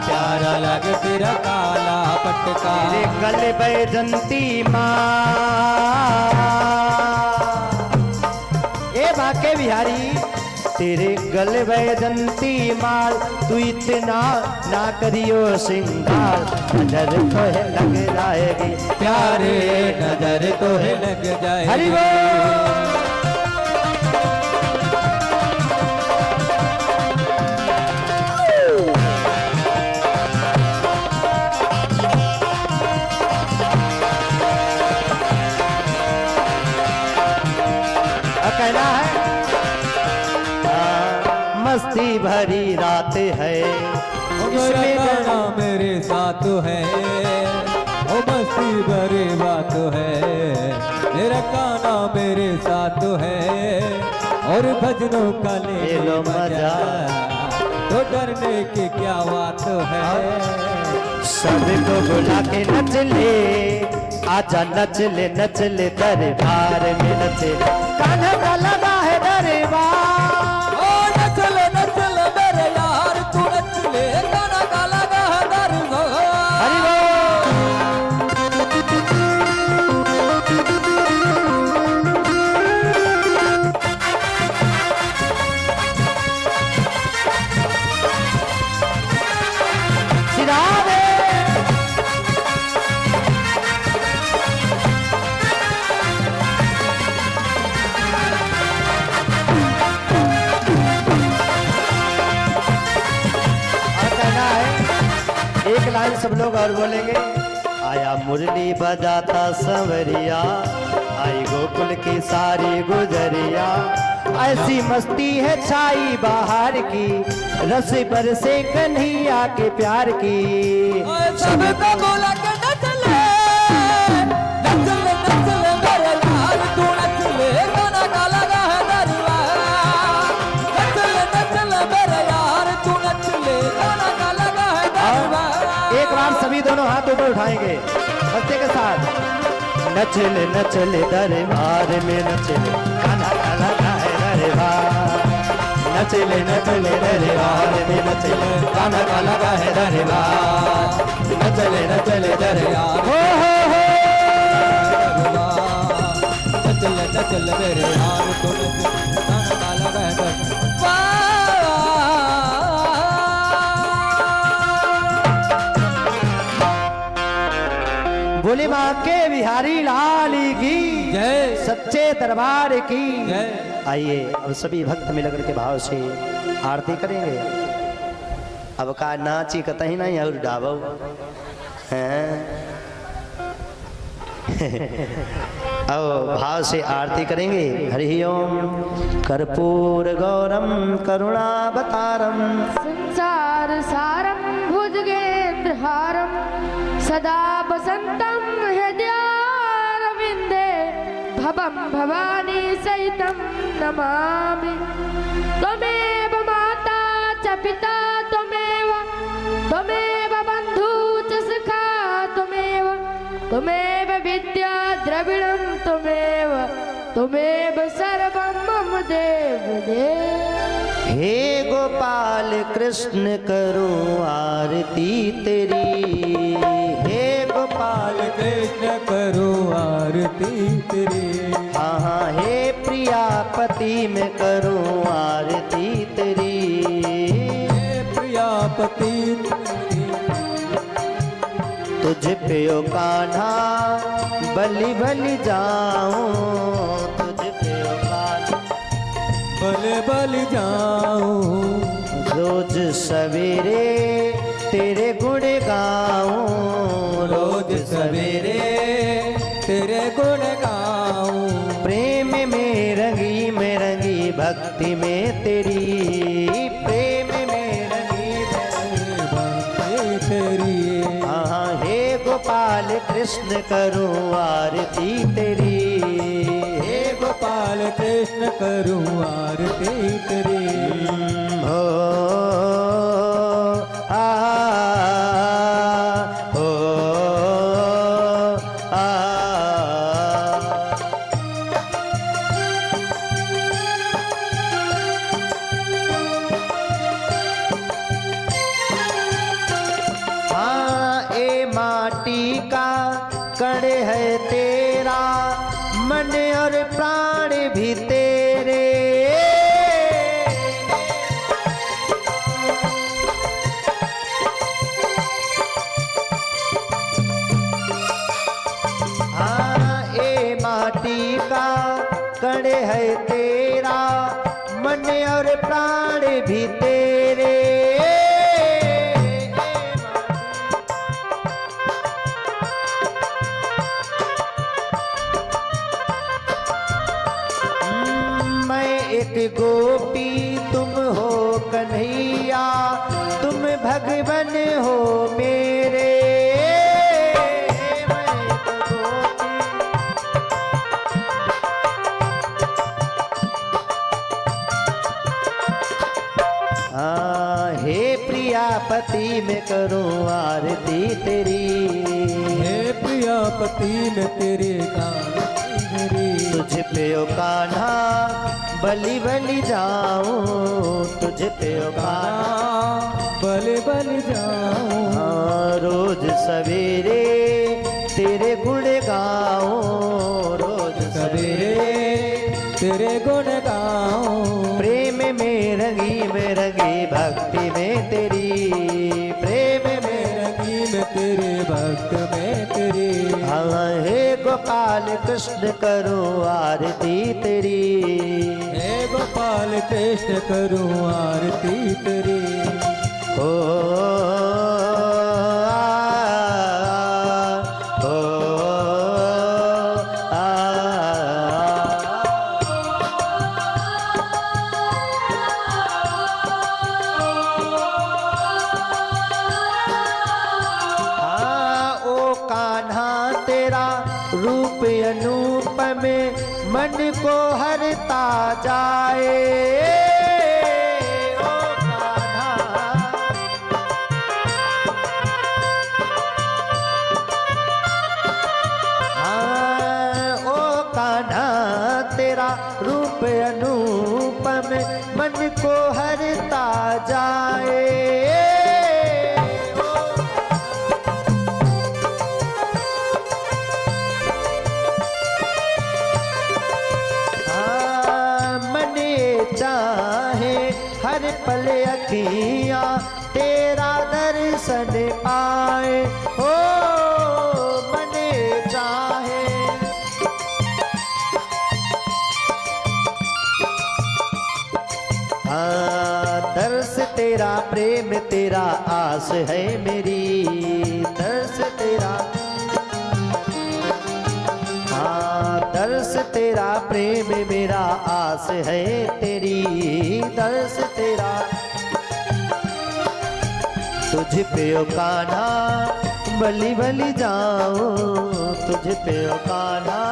प्यारा लगे तेरा काला पटका, तेरे गले बैजंती माँ, ए बाके बिहारी तेरे गले बैजंती माल, तू इतना ना करियो सिंगार, नजर तो है लग जाएगी प्यारे, नजर तो है लग जाए। हरि बोल। कहना है मस्ती भरी रात है, मेरा गाना मेरे साथ है, ओ मस्ती भरी बात है, मेरा गाना मेरे साथ है, और भजनों का ले लो मजा, तो डरने की क्या बात है। सबको बुला के नच ले, आजा नच ले दरबार में नच ले, कान्हा का लगा है दरबार, ओ नच ले मेरे यार, तू नच ले, गाना का लगा है दरबार। हरि बोल। सिरारे एक लाइन सब लोग और बोलेंगे, आया मुरली बजाता संवरिया, आई गोकुल की सारी गुजरिया, ऐसी मस्ती है छाई बाहर की, रस बरसे कन्हैया के प्यार की। सबको बोला के नच ले मेरे यार, तू नच ले, गाना का लगा है दरबार, नच ले मेरे यार, तू नच ले, गाना का लगा है दरबार। एक बार सभी दोनों हाथ ऊपर उठाएंगे बच्चे के साथ, नचले नचले दरबार में नचले कान्हा काला है दरबार नचले नचले दरबार में नचले कान्हा काला है दरबार नचले नचले दरबार हो नचले नचले मेरे यार तो गाना काला बहदर बोले माँ के बिहारी लाल की जय सच्चे दरबार की जय। आइए अब सभी भक्त मिल करके भाव से आरती करेंगे। अब का नाची कतही नहीं और डाबो हैं अब भाव से आरती करेंगे। हरि ओम कर्पूर गौरम करुणावतारम संसार सारं भुजगेन्द्रहारं सदा वसन्तं हृदयारविन्दे भवं भवानी सहितं नमामि। त्वमेव माता च पिता त्वमेव बन्धु च सखा त्वमेव विद्या द्रविणं त्वमेव सर्वं मम देव। हे गोपाल कृष्ण करो आरती तेरी हे गोपाल कृष्ण करो आरती तेरी हाँ हे प्रियापति में करो आरती तेरी हे प्रियापति तुझ पे ओ कान्हा बलि बलि जाऊं तुझ पे ओ कान्हा बल बल जाऊं रोज सवेरे तेरे गुण गाऊं रोज सवेरे तेरे गुण गाऊं प्रेम में रंगी भक्ति में तेरी प्रेम में रंगी भक्ति तेरी हाँ हे गोपाल कृष्ण करूं आरती तेरी हे गोपाल कृष्ण करूं आरती तेरी हो आ हो आ हाँ ए माटी का कण है तेरा मन और प्राण भी तेरे हाँ ए माटी का कण है तेरा मन और प्राण भी तेरे एक गोपी तुम हो कन्हैया तुम भगवन हो मेरे मैं एक गोपी हाँ हे प्रियापति में करूं आरती तेरी हे प्रियापति में तेरे गान तुझ पे ओ कान्हा बलि बलि जाऊं तुझ पे ओ कान्हा बल बल जाऊं हाँ रोज सवेरे तेरे गुण गाऊं रोज सवेरे तेरे गुण गाऊं प्रेम में रंगी भक्ति में तेरी प्रेम में रंगी में तेरे भक्त में तेरी हाँ हे गोपाल कृष्ण करो आरती तेरी हे गोपाल कृष्ण करूं आरती तेरी हो रूप अनूप में मन को हरता जाए ओ कान्हा हाँ भ्रम मन को हरता जाए। चाहे हर पल अखियाँ तेरा दर्शन पाए, ओ मने चाहे। हाँ दर्श तेरा प्रेम तेरा आस है मेरी, दर्श तेरा, दर्श तेरा प्रेम मेरा आस है तेरी, दर्श तेरा। तुझ पे ओ कान्हा बलि बलि जाऊं, तुझ पे ओ कान्हा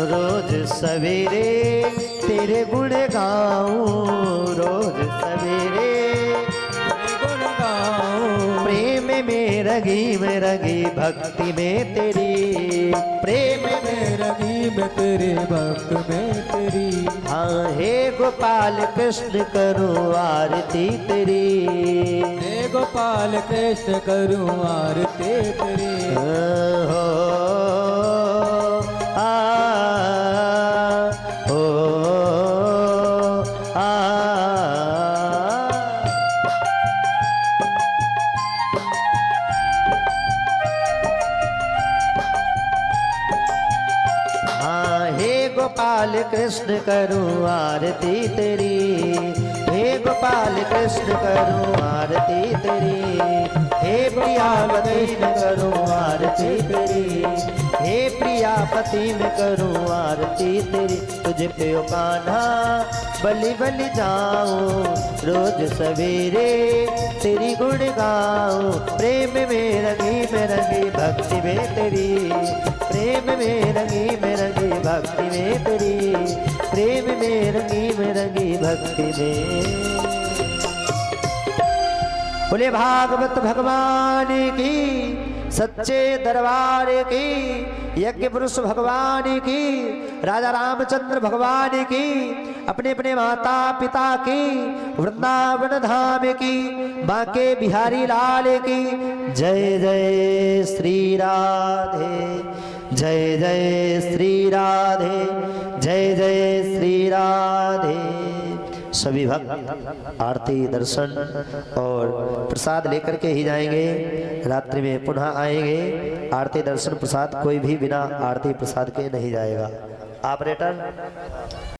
रोज सवेरे तेरे गुण गाऊं, रोज सवेरे गुण गाऊं। प्रेम में रंगी भक्ति में तेरी, प्रेम में रंगी में तेरे भक्त में तेरी। हाँ हे गोपाल कृष्ण करूं आरती तेरी, हे गोपाल कृष्ण करूं आरती तेरी। हो गोपाल कृष्ण करूं आरती तेरी, हे गोपाल कृष्ण करूं आरती तेरी। हे प्रियापति में करूं आरती तेरी, हे प्रियापति में करूं आरती तेरी। तुझे पे ओ कान्हा बलि बलि जाऊं, रोज सवेरे तेरी गुण गाऊं। प्रेम में रंगी भक्ति में तेरी, प्रेम में रंगी भक्ति में तेरी, प्रेम में रंगी भक्ति में। बोले भागवत भगवान की, सच्चे दरबार की, यज्ञ पुरुष भगवान की, राजा रामचंद्र भगवान की, अपने अपने माता पिता की, वृंदावन धाम की, बांके बिहारी लाल की। जय जय श्री राधे, जय जय श्री राधे, जय जय श्री राधे। सभी भक्त आरती दर्शन और प्रसाद लेकर के ही जाएंगे, रात्रि में पुनः आएंगे। आरती दर्शन प्रसाद कोई भी बिना आरती प्रसाद के नहीं जाएगा। ऑपरेटर